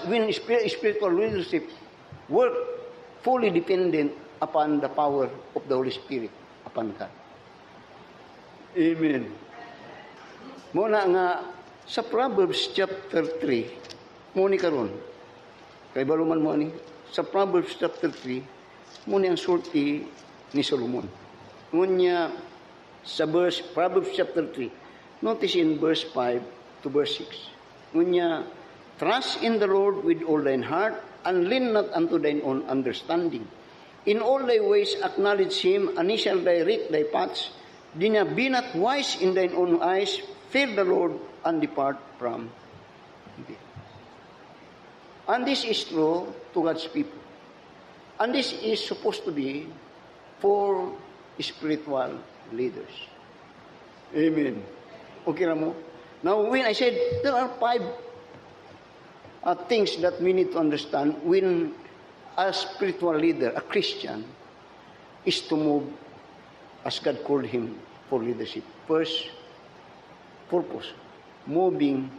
when spiritual leadership work fully dependent upon the power of the Holy Spirit upon God. Amen. Muna nga, sa Proverbs chapter 3, muni karon, kay baluman mo ni, sa Proverbs chapter 3, muni ang sulti ni Solomon. Ngunya, sa Proverbs chapter 3, notice in verse 5 to verse 6. Ngunya, trust in the Lord with all thine heart, and lean not unto thine own understanding. In all thy ways acknowledge him, and he shall direct thy paths. Be not wise in thine own eyes, fear the Lord, and depart from evil. And this is true to God's people. And this is supposed to be for spiritual leaders. Amen. Okay na mo? Now, when I said, there are 5 things that we need to understand when a spiritual leader, a Christian, is to move as God called him for leadership. First, purpose. Moving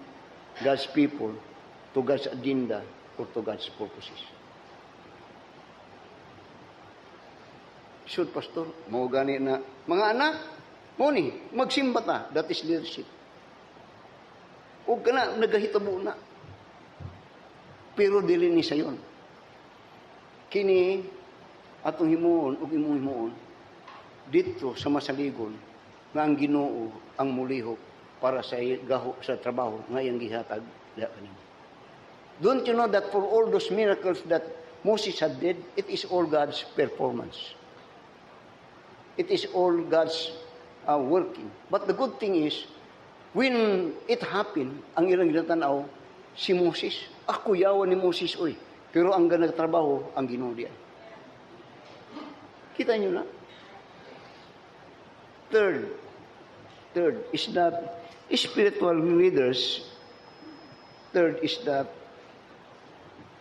God's people to God's agenda or to God's purposes. Should, Pastor, mau gani na, mga anak, mo ni, magsimba ta, that is leadership. O ka na, nagahitabo na. Pero dili ni sayon. Kini, atong himuon, o imong himuon, dito sa masaligon, nga ang Ginoo ang mulihok para sa gaho sa trabaho, nga iyang gihatag, don't you know that for all those miracles that Moses had did, it is all God's performance. It is all God's working. But the good thing is, when it happened, ang ilang ginatanaw, si Moses, ako yawan ni Moses, oy. Pero ang nagtrabaho, ang Ginoo diyan. Kita nyo na? Third is that spiritual leaders, third is that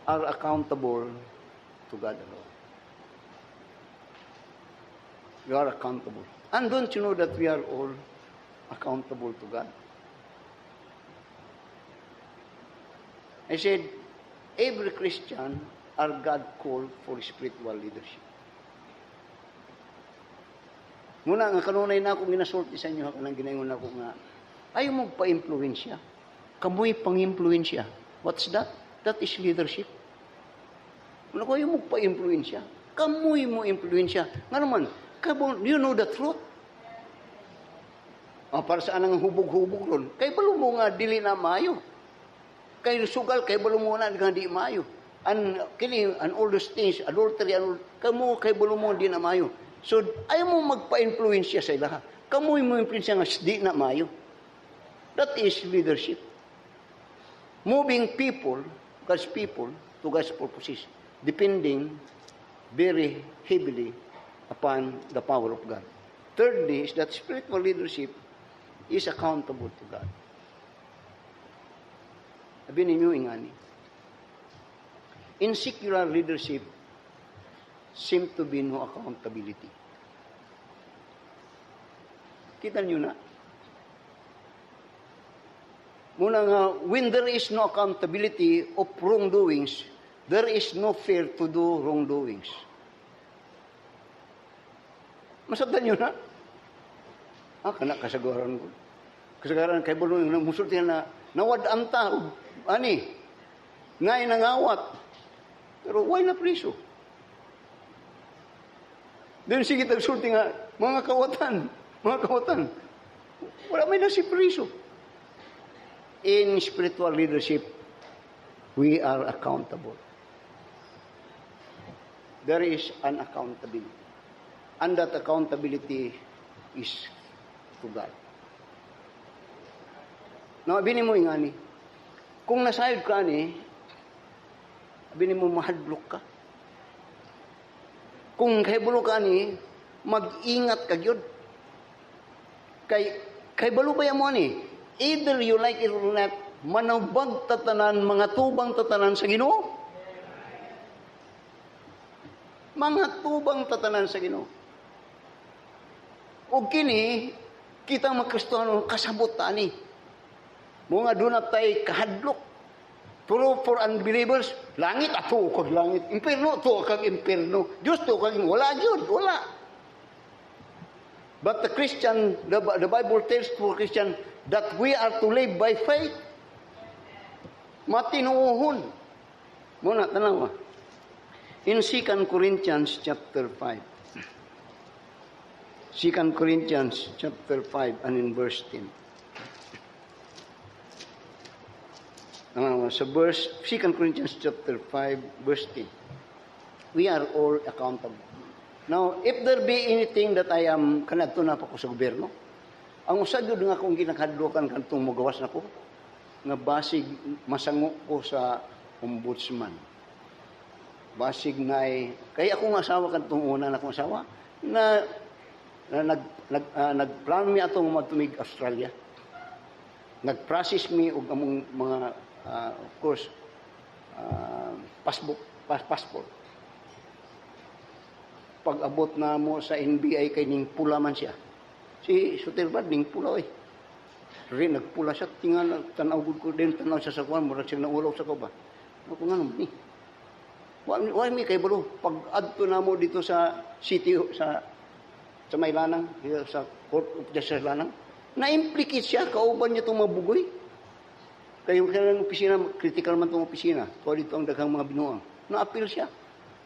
are accountable to God alone. We are accountable. And don't you know that we are all accountable to God? I said, every Christian are God called for spiritual leadership. Muna nga kanunay na akong ginasulti sa inyo, kanang ginayon na ako nga, ayaw mong pa-influensya. Kamoy pang-influensya. What's that? That is leadership. Muna ko, ayaw mong pa-influensya. Kamoy mo influensya. Nga naman, you know the truth? Para saan ang hubog-hubog ron? Kay balo mo nga dili na mayo. Kay sugal, kay balo mo na nga di mayo. And all those things, adultery, kamo kay balo mo di na mayo. So, ayaw mo magpa-influensya sa ilaha. Kamoy mo influensya nga di na mayo. That is leadership. Moving people, God's people, to God's purposes, depending very heavily upon the power of God. Thirdly is that spiritual leadership is accountable to God. Sabi ninyo ingani. In secular leadership, seem to be no accountability. Kita nyo na? Muna nga, when there is no accountability of wrongdoings, there is no fear to do wrongdoings. Masabdan nyo na? Kana kasagaran ko. Kasagaran kay bulong yung musulti na nawad ang tao. Ani? Ngay nangawat. Pero why na priso? Then sige tagsulti nga, mga kawatan. Wala may na si priso. In spiritual leadership, we are accountable. There is an accountability. And that accountability is to God. Now, abinin mo ingani, kung nasayod ka ni, abinin mo mahadlok ka. Kung kahibulo ka ni, mag-ingat ka yun. Kay balo ba yan mo ni? Either you like it or not, manubag tatanan, mga tubang tatanan sa Ginoo. Mga tubang tatanan sa Ginoo. O kini, kita magkristoano, kasabot tani. Mga doon na tayo kahadlok. Pero for unbelievers, langit ato kag langit. Imperno to kag imperno. Diyos to kag wala yun, wala. But the Christian, the Bible tells for Christian that we are to live by faith. Matinuuhon. Muna, tanawa. In 2 Corinthians chapter 5. 2 Corinthians chapter 5 and in verse 10. Sa verse, 2 Corinthians chapter 5, verse 10. We are all accountable. Now, if there be anything that I am kanadto na pa ko sa gobyerno, ang usad yun nga kung ginakadlokan kantong magawas na ko, nga basig masango ko sa ombudsman. Basig na kaya akong asawa kantong una na akong asawa, nagplano mi atong magtumig Australia. Nag-process mi og among mga of course passport. Pag-abot na mo sa NBI kay ning pula man siya. Si Sutilbad ning pula rin nagpula siya tingal tanaw gud ko din tanaw siya sa kuan murag siya naulaw sa kuba. Ako nga ni. Why mi kay balo pag adto na mo dito sa city sa Maylanang, sa Court of Justice Lanang, na-implicate siya, kauban niya itong mabugoy. Kaya yung opisina, critical man itong opisina. Tuwa dito ang daghang mga binuang. Na-appeal siya.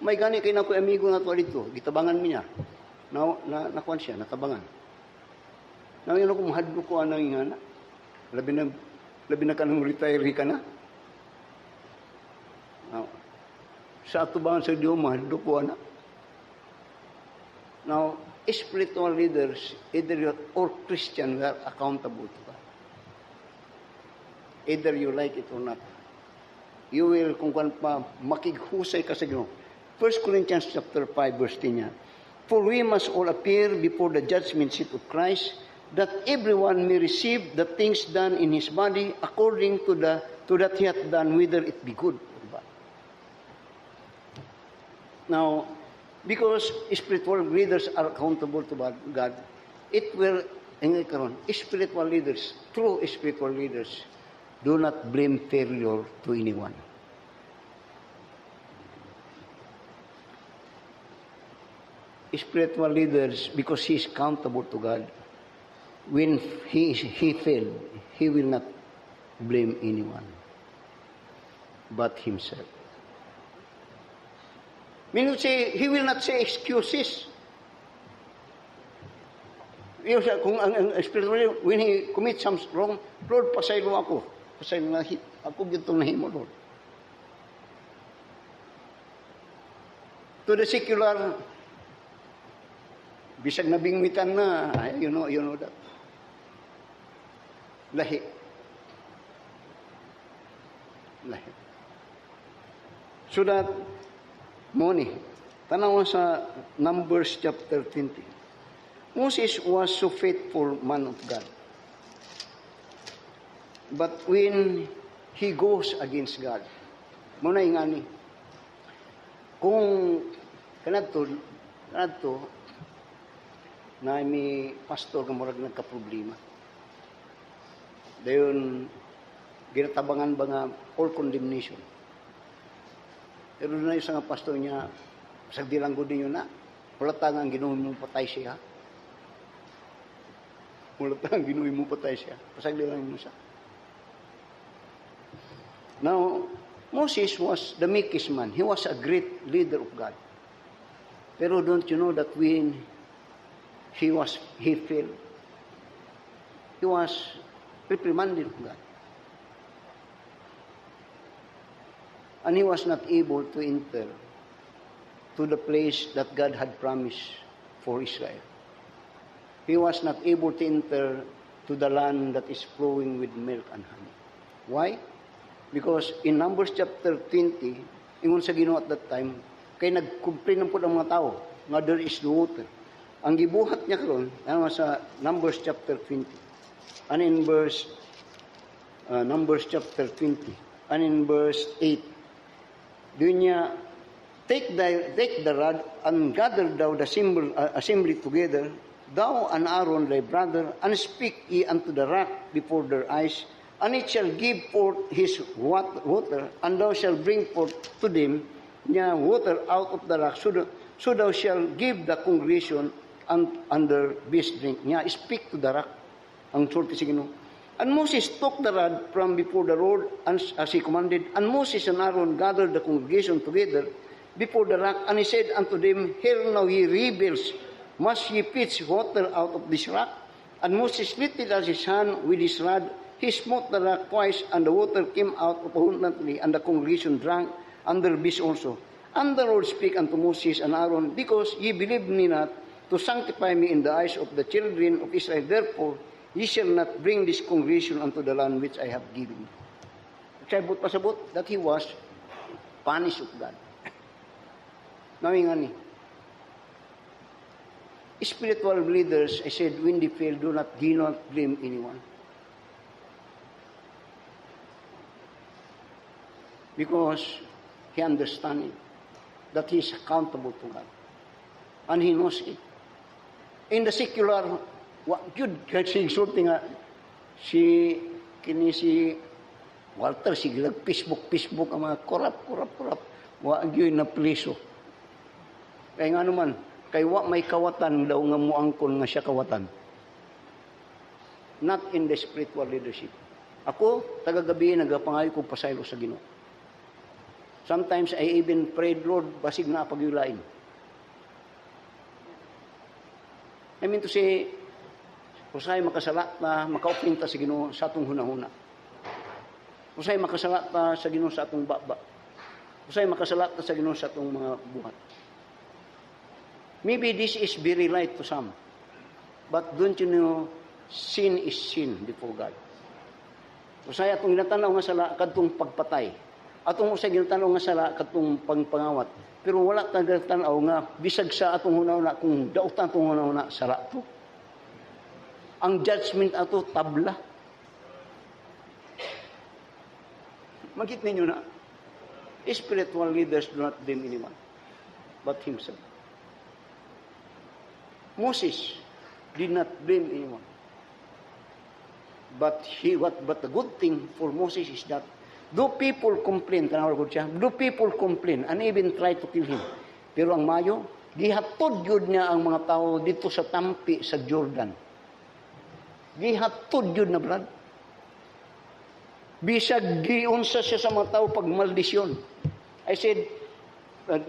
May gani kayo na ko amigo na tuwa dito. Gitabangan niya. Nakuan siya, natabangan. Yun ako, mahadlo ko ano yung hana. Labi na ka nang retire ka na. Sa atubangan sa Diyo, mahadlo ko ana. Now, spiritual leaders, either you or Christian, we are accountable to God. Either you like it or not. You will, kung makighusay ka sa Ginoo. 1 Corinthians chapter 5, verse 10 niya. For we must all appear before the judgment seat of Christ, that everyone may receive the things done in his body according to that he hath done, whether it be good or bad. Now, because spiritual leaders are accountable to God, it will, spiritual leaders, true spiritual leaders, do not blame failure to anyone. Spiritual leaders, because he is accountable to God, when he failed, he will not blame anyone but himself. He will not say excuses. Kung ang spiritual, when he commits some wrong, Lord, pasaylo ako. Pasaylo na ako gitong nahimo, Lord. To the secular, bisag nabingwitan na, you know that. Lahi. So that, Moni, tanaw sa Numbers chapter 20. Moses was so faithful man of God. But when he goes against God, muna ingani, kung kanadto na may pastor nga murag nagka-problema. Dayon ginatabangan ba nga all condemnation. Pero na isang pastor niya, sagdilang ko din yun na, pulatang ang ginuhin mo patay siya. Pulatang ang ginuhin mo patay siya. Pasagdilang mo siya. Now, Moses was the meekest man. He was a great leader of God. Pero don't you know that when he failed, he was reprimanded of God. And he was not able to enter to the place that God had promised for Israel. He was not able to enter to the land that is flowing with milk and honey. Why? Because in Numbers chapter 20, ingon sa Ginoo at that time, kay nag-complain po ang mga tao, nga there is no water. Ang gibuhat niya karon, sa Numbers chapter 20, and in verse, Numbers chapter 20, and in verse 8, doon niya, take the rod and gather thou the assembly together, thou and Aaron thy brother, and speak ye unto the rock before their eyes, and it shall give forth his water, and thou shalt bring forth to them water out of the rock, so thou shalt give the congregation under best drink. Speak to the rock. Ang sulti sa Ginoo. And Moses took the rod from before the Lord, as he commanded, and Moses and Aaron gathered the congregation together before the rock, and he said unto them, Hear now, ye rebels, must ye fetch water out of this rock? And Moses lifted up his hand with his rod, he smote the rock twice, and the water came out abundantly, and the congregation drank, and their beasts also. And the Lord spake unto Moses and Aaron, because ye believed me not, to sanctify me in the eyes of the children of Israel, therefore ye shall not bring this congregation unto the land which I have given you. Sabot pasabot that he was punished of God. Nawing ani. Spiritual leaders, I said, when they fail, do not blame anyone. Because he understands that he is accountable to God. And he knows it. In the secular, yun, kahit si exulti nga, si Walter, si Facebook, ang mga korap. Wag yun na pliso. Kaya nga naman, kay wa may kawatan daw nga muangkon nga siya kawatan. Not in the spiritual leadership. Ako, taga-gabi, nagapangayo ko pasaylo sa Ginoo. Sometimes I even prayed, Lord, basig na pagyulain. I mean to say, usay makasala ta, makaupinta sa Ginoo sa atong hunahuna. Usay makasala ta sa Ginoo sa atong baba. Usay makasala ta sa Ginoo sa atong mga buhat. Maybe this is very light to some. But don't you know, sin is sin before God. Usay atong ginatanaw nga sala kadtong pagpatay. Atong usay ginatanaw nga sala kadtong pangpangawat. Pero wala ta ginatanaw nga bisag sa atong hunahuna kung dautan atong hunahuna sala to. Ang judgment ato tabla. Makit ninyo na, spiritual leaders do not blame anyone but himself. Moses did not blame anyone. But the good thing for Moses is that do people complain, do people complain and even try to kill him. Pero ang mayo, gihatod yun niya ang mga tao dito sa tampi sa Jordan. Gihatod yun na brad. Bisag giunsa siya sa mga tao pag maldisyon. I said,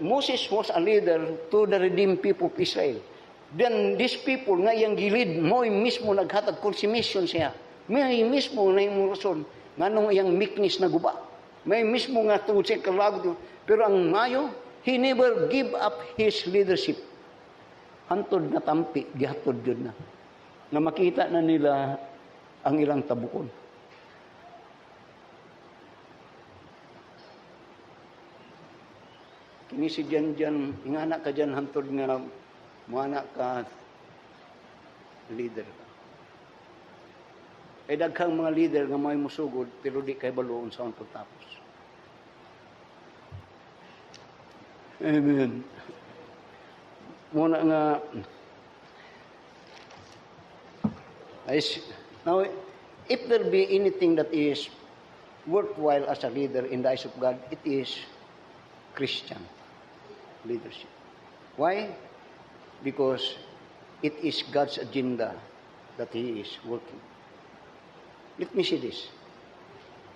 Moses was a leader to the redeemed people of Israel. Then these people nga iyang gilid, mo'y mismo naghatag consummation siya. May mismo na yung rason, nga nung iyang meekness na guba. May mismo nga tungkol siya kalagod. Pero ang mayo, he never give up his leadership. Hantod na tampi, gihatod yun na. Na makita na nila ang ilang tabukon. Kini si dyan, ingana ka dyan, hantod nga, muana ka, leader ka. Ay daghang mga leader nga may musugod, pero di kay baloon sa pagtapos. Amen. Muna nga, now, if there be anything that is worthwhile as a leader in the eyes of God, it is Christian leadership. Why? Because it is God's agenda that He is working. Let me say this.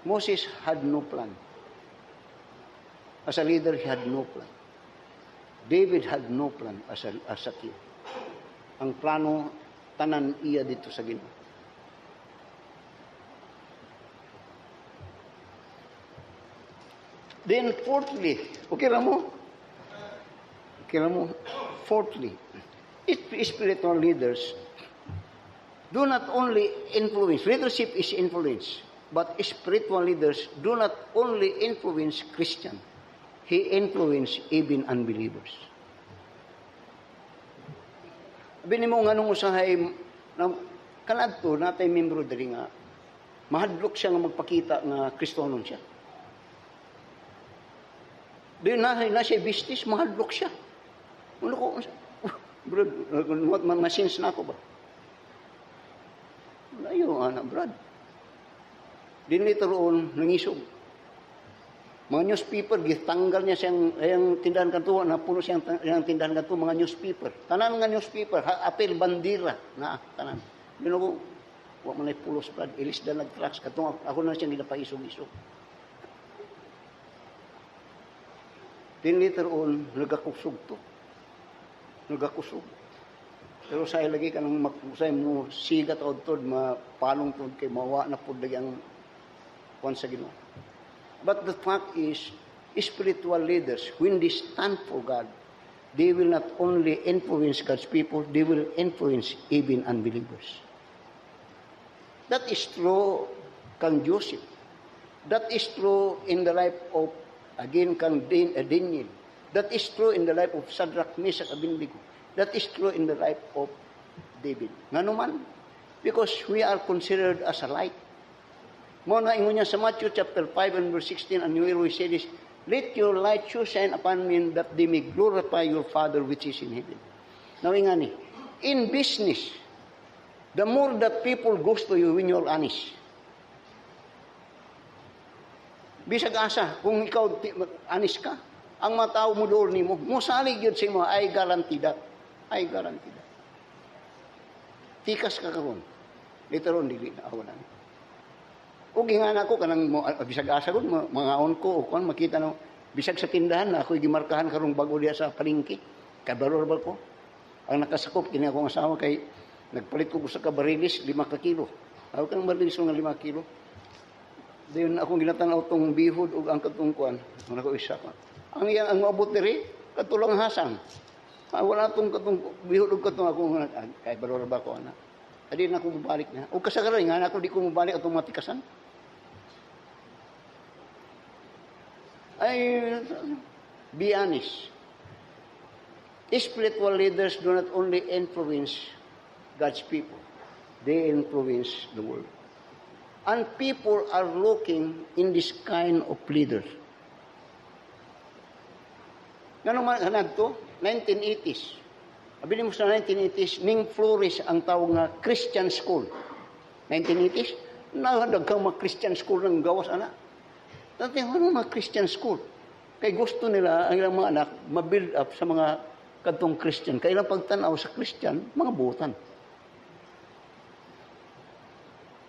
Moses had no plan. As a leader, he had no plan. David had no plan as a king. Ang plano, tanan iya dito sa Ginoo. Then fourthly, okay ra mo? Fourthly, spiritual leaders do not only influence, leadership is influence, but spiritual leaders do not only influence Christian, he influence even unbelievers. Bini mo nga nung usahay, kanadto natay membro diri nga, mahadlok siya nga magpakita nga Kristohanon siya. Di na siya business, mahadlok siya. Ano ko, brad, masins na ako ba? Layo, anak, brad. Din later on, nangisog. Mga newspaper, gitanggal niya siyang tindahan kanto, napuno siyang tindahan kanto, mga newspaper. Tanan nga newspaper, apel, bandira, na, tanan. Yun ako, huwag man ay pulos, brad, ilis na nag-tracks, katong ako na siyang ginapaisog-isog. Then later on, nagakusog to. Nagakusog. Pero sa lagi ka nang magkusay mo sigat o tod, mapalong tod kay mawa na po lagi ang kwan sa Ginoo. But the fact is, spiritual leaders, when they stand for God, they will not only influence God's people, they will influence even unbelievers. That is true kang Joseph. That is true in the life of, again, kang Daniel. That is true in the life of Shadrach, Meshach, Abednego. That is true in the life of David. Nga naman, because we are considered as a light. Mo na ingon niya sa Matthew chapter 5 and verse 16, and you will say this, let your light so shine upon men that they may glorify your Father which is in heaven. Now, ingani, in business, the more that people goes to you when you're honest. Bisag asa, kung ikaw honest ka, ang matao mo doon ni mo, musalig yun sa mo, I guarantee that. I guarantee that. Tikas ka karon. Literon, dili na awalan. O gingan ako, kanang bisag asa ko, mangaon ko, o kung makita na, bisag sa tindahan na ako'y gimarkahan karong bago diya sa palingki. Kabaror ko. Ang nakasakop, kini akong asawa kay, nagpalit ko sa kabarilis, 5 kilo. Ako ka ng barilis ng 5 kilo. Dayon akong ginatanaw tong bihod o ang katungkuan. Ang ako isa ka. Ang maabot diri, katulang hasang. Wala itong bihod o katong ako, kay baror ba ko, anak. Adi na ako mabalik na. O kasagaran nga, ako di ko mabalik atong matikasan. Ay, be honest. Spiritual leaders do not only influence God's people, they influence the world. And people are looking in this kind of leader. Nga naman, hanag to, 1980s. Abili mo sa 1980s, ning flourish ang tawag nga Christian school. 1980s, nagadag kang mga Christian school ng gawas, anak. Dati, ano mga Christian school? Kaya gusto nila, ang ilang mga anak, ma-build up sa mga kadtong Christian. Kaya ilang pagtanaw sa Christian, mga butan.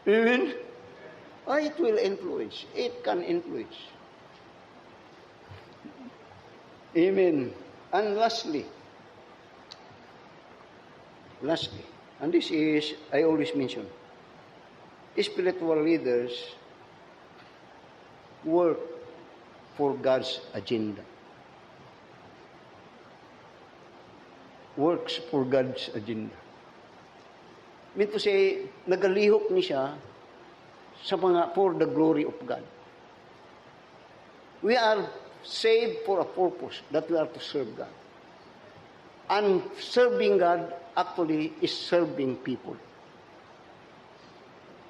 Amen? It will influence. It can influence. Amen. And lastly, and this is, I always mention, spiritual leaders work for God's agenda. Works for God's agenda. Mean to say, nagalihok ni siya sa mga for the glory of God. We are saved for a purpose, that we are to serve God. And serving God actually is serving people.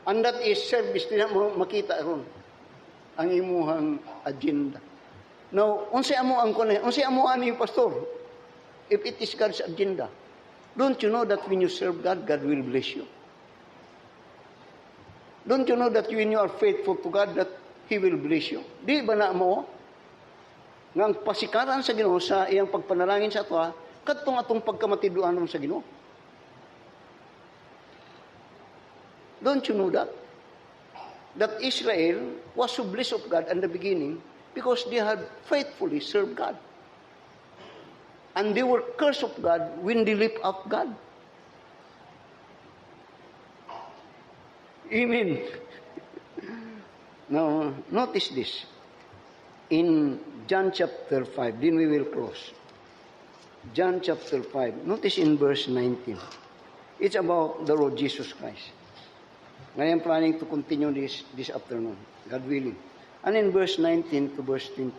And that is service. Tina mo makita ron ang imuhang agenda. Now, unsay amo ang kuno, unsay amo ani pastor? If it is God's agenda, don't you know that when you serve God, God will bless you? Don't you know that when you are faithful to God, that He will bless you? Di ba na mo? Ngang pasikaran sa Ginoo sa iyang pagpanalangin sa ato, kadtong atong pagkamatiduanon sa Ginoo. Don't you know that? That Israel was so blessed of God in the beginning because they had faithfully served God. And they were cursed of God when they left out God. Amen. Now, notice this. In John chapter 5, then we will close. John chapter 5, notice in verse 19. It's about the Lord Jesus Christ. I am planning to continue this afternoon, God willing. And in verse 19 to verse 20.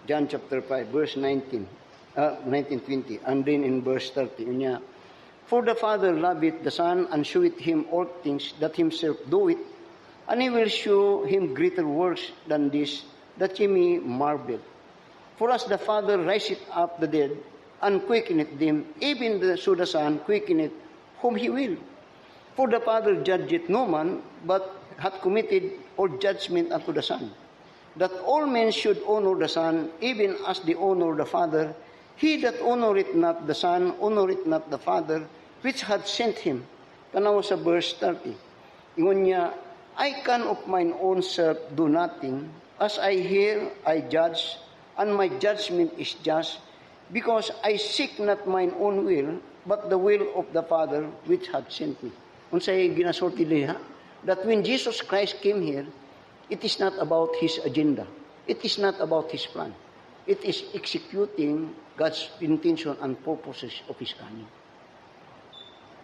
John chapter 5, verse 19:20, and then in verse 30, unya, for the Father loveth the Son, and showeth him all things that himself doeth, and he will show him greater works than this, that ye may marvel. For as the Father riseth up the dead, and quickeneth them, even so the Son quickeneth whom he will. For the Father judgeth no man, but hath committed all judgment unto the Son, that all men should honor the Son, even as they honor the Father. He that honoreth not the Son, honoreth not the Father, which hath sent him. Tanaw sa verse 30. Ingon niya, I can of mine own self do nothing. As I hear, I judge. and my judgment is just, because I seek not mine own will, but the will of the Father which hath sent me. Unsay ginasulti diha, that when Jesus Christ came here, it is not about his agenda. It is not about his plan. It is executing God's intention and purposes of his coming.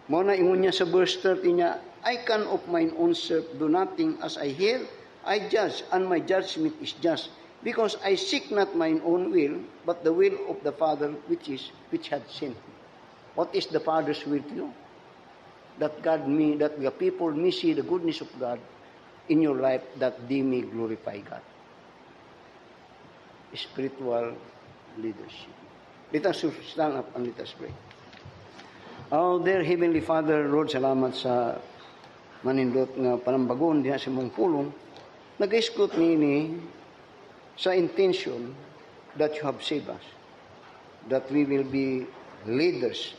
Muna ingon niya sa verse 30 niya, I can of mine own self do nothing, as I hear, I judge, and my judgment is just, because I seek not mine own will, but the will of the Father which hath sent me. What is the Father's will to you? That the people may see the goodness of God in your life, that they may glorify God. Spiritual leadership. Let us stand up and let us pray. Oh, dear Heavenly Father, Lord, salamat sa manindot nga panambagon diha sa mong pulong. Nag-iskot ni sa intention that you have saved us, that we will be leaders,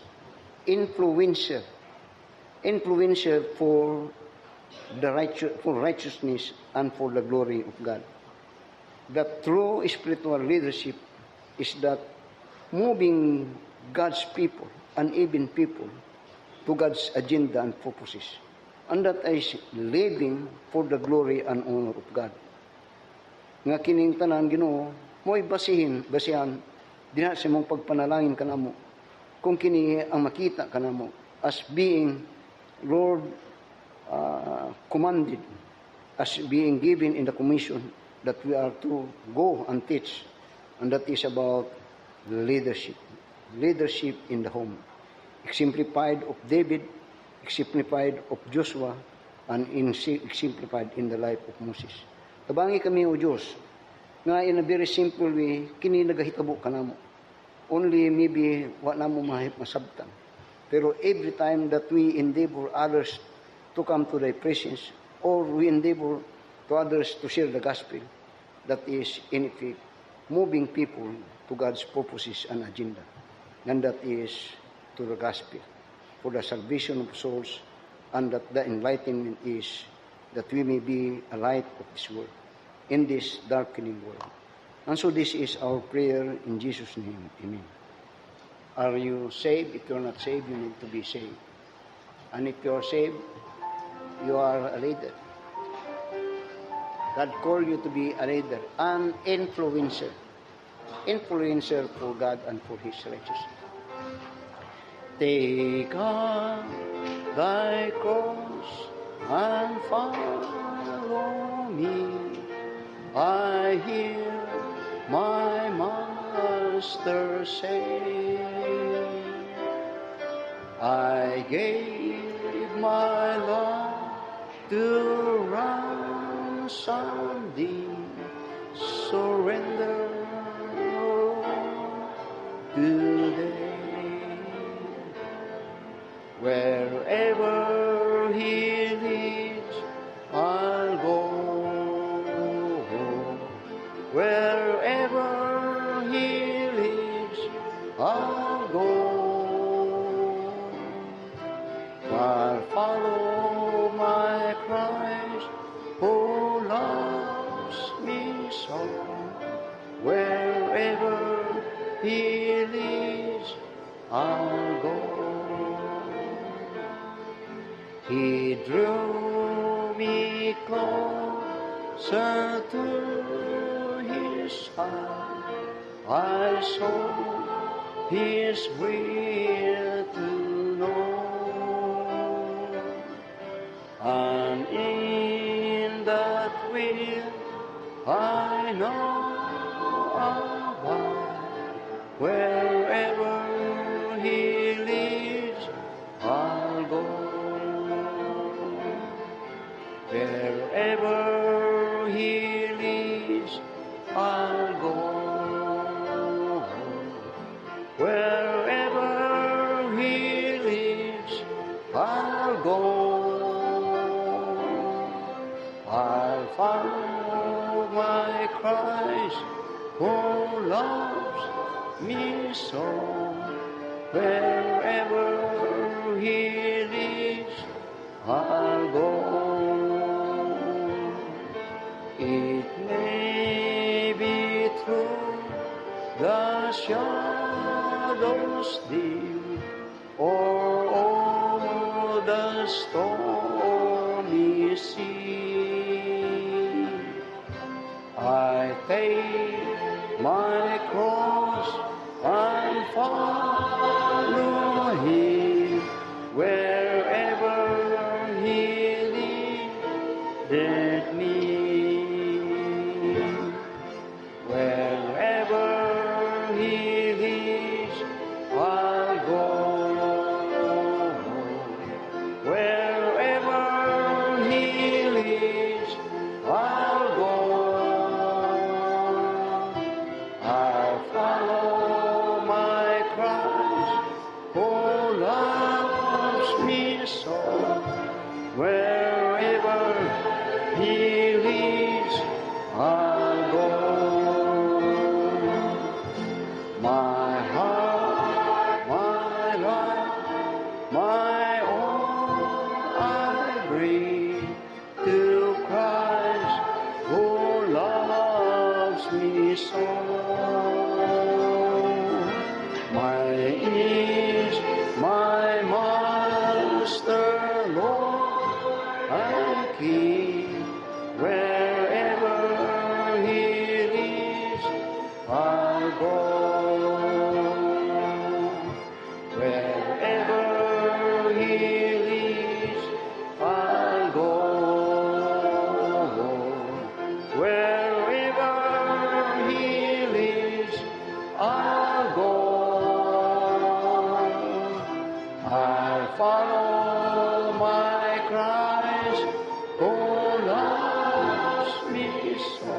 influencer for righteousness and for the glory of God. That true spiritual leadership is that moving God's people and even people to God's agenda and purposes. And that is living for the glory and honor of God. Nga kining tanan Ginoo, mo'y basihan diha sa mong pagpanalangin kanamo, kung kini ang makita kanamo as being, Lord, commanded, as being given in the commission that we are to go and teach, and that is about leadership in the home, exemplified of David, exemplified of Joshua, and exemplified in the life of Moses. Tabangi kami, O Diyos, nga in a very simple way, kini nagahitabo ka namo. Only maybe wa namo masabtan. Pero every time that we endeavor others to come to thy presence, or we endeavor to others to share the gospel, that is in effect moving people to God's purposes and agenda. And that is to the gospel, for the salvation of souls, and that the enlightenment is that we may be a light of this world, in this darkening world. And so this is our prayer in Jesus' name. Amen. Are you saved? If you're not saved, you need to be saved. And if you're saved, you are a leader. God called you to be a leader, an influencer. Influencer for God and for His righteousness. Take up thy cross and follow me. I hear my Master say, I gave my life to ransom thee, surrender today. Wherever He leads, I'll go. Wherever He leads, I'll go. I'll follow my Christ who loves me so. Wherever He leads, I'll go. He drew me closer to His side. I saw His will to know, and in that will I know abide. Wherever He leads, I'll go. Wherever He leads, I'll go. Wherever He leads, I'll go. I'll follow my Christ who loves me so. Wherever He leads, I'll go. It may be true stormy sea. I take my cross and follow Him wherever He leadeth me. Wherever He leads, I'll go. Wherever He leads, I'll go. I'll follow my Christ, who loves me so. Wherever He leads, I'll go. My heart, my life, my all I bring to Christ who loves me so. My ease, my Master, Lord and King, wherever He leads, I'll go. Wherever He leads, I'll go. Wherever He leads, I'll go. I'll follow my Christ, who loves me so.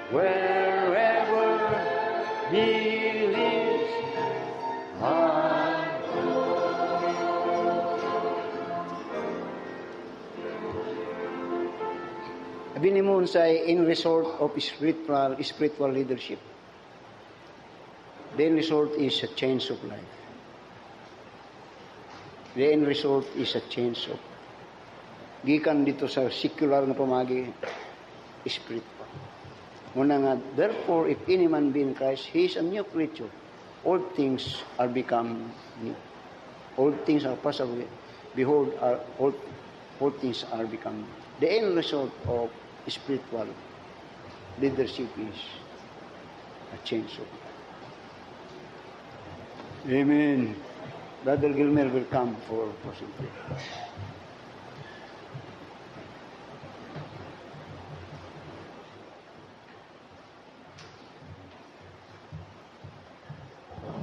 Wherever He leads, I'll go. Binimun sa in resort of spiritual leadership. The end result is a change of life. The end result is a change of gikan dito sa secular na pamagi spiritual. Muna nga, therefore, if any man be in Christ, he is a new creature. All things are become new. All things are passed away. Behold, all things are become new. The end result of spiritual leadership is a change of life. Amen. Brother Gilmer will come for closing prayer.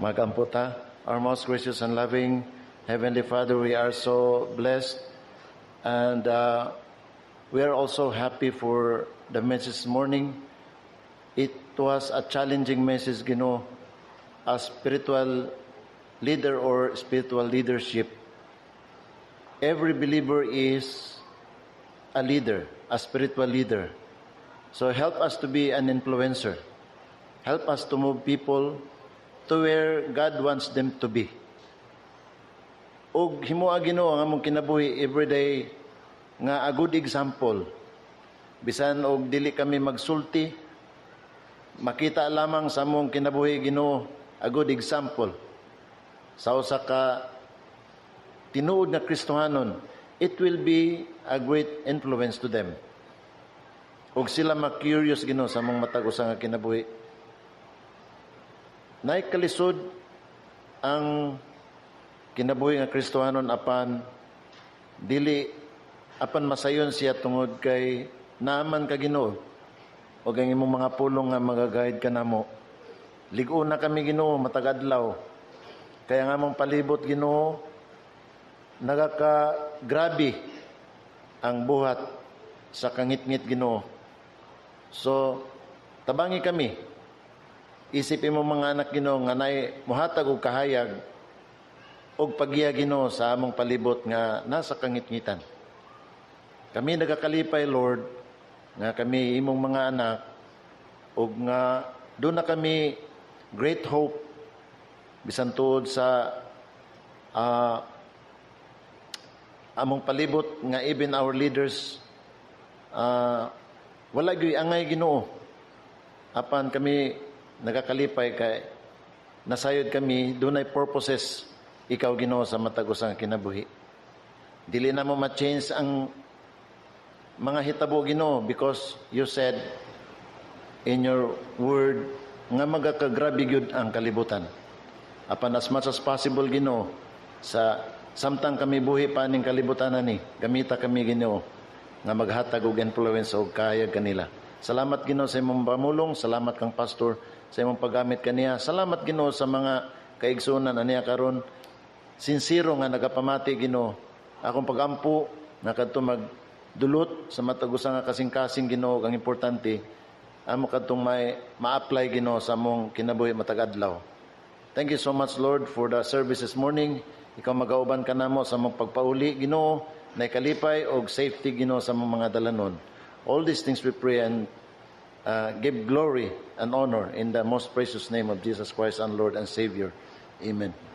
Magamputa, our most gracious and loving Heavenly Father, we are so blessed and we are also happy for the message this morning. It was a challenging message, Ginoo, a spiritual leader or spiritual leadership. Every believer is a leader, a spiritual leader. So help us to be an influencer. Help us to move people to where God wants them to be. Og himuha Ginoo ang among kinabuhi everyday nga a good example. Bisan og dili kami magsulti, makita lamang sa among kinabuhi Ginoo a good example. Sa usa ka tinuod na Kristohanon, it will be a great influence to them. Og sila ma-curious Ginoo sa among matag usa nga kinabuhi. Naikalisod ang kinabuhi nga Kristohanon apan masayon siya tungod kay naaman ka Ginoo og ang imong mga pulong nga magaguide kanamo. Ligo na kami Ginoo matag adlaw. Kaya nga mong palibot Ginoo nagaka-grabe ang buhat sa kangit-ngit Ginoo. So tabangi kami. Isipin mo mga anak Ginoo nga nay muhatag og kahayag og paggiya Ginoo sa among palibot nga nasa kangit-ngitan. Kami nagakalipay Lord nga kami imong mga anak og nga doon na kami great hope bisan tuod sa among palibot nga even our leaders wala gyud angay Ginoo apan kami nagakalipay kay nasayod kami dunay purposes ikaw Ginoo sa matag usa nga kinabuhi. Dili na mo ma-change ang mga hitabo, Ginoo, because you said in your word nga magakagrabe gyud ang kalibutan. Apan as much as possible, Ginoo, sa samtang kami buhi pa ning kalibutan ani, gamita kami, Ginoo, nga maghatag og influence og kayag kanila. Salamat, Ginoo, sa imong pamulong. Salamat kang pastor sa imong paggamit kaniya. Salamat, Ginoo, sa mga kaigsunan aniya karon. Sincero nga nagapamati, Ginoo, akong pagampo na kadto magdulot sa matagusa nga kasing-kasing, Ginoo, ang importante amo kadtong ma-apply, Ginoo, sa among kinabuhi matag adlaw. Thank you so much, Lord, for the service this morning. Ikaw magauban ka namo sa among pagpauli, Ginoo, na ikalipay og safety, Ginoo, sa among mga dalanon. All these things we pray and give glory and honor in the most precious name of Jesus Christ, our Lord and Savior. Amen.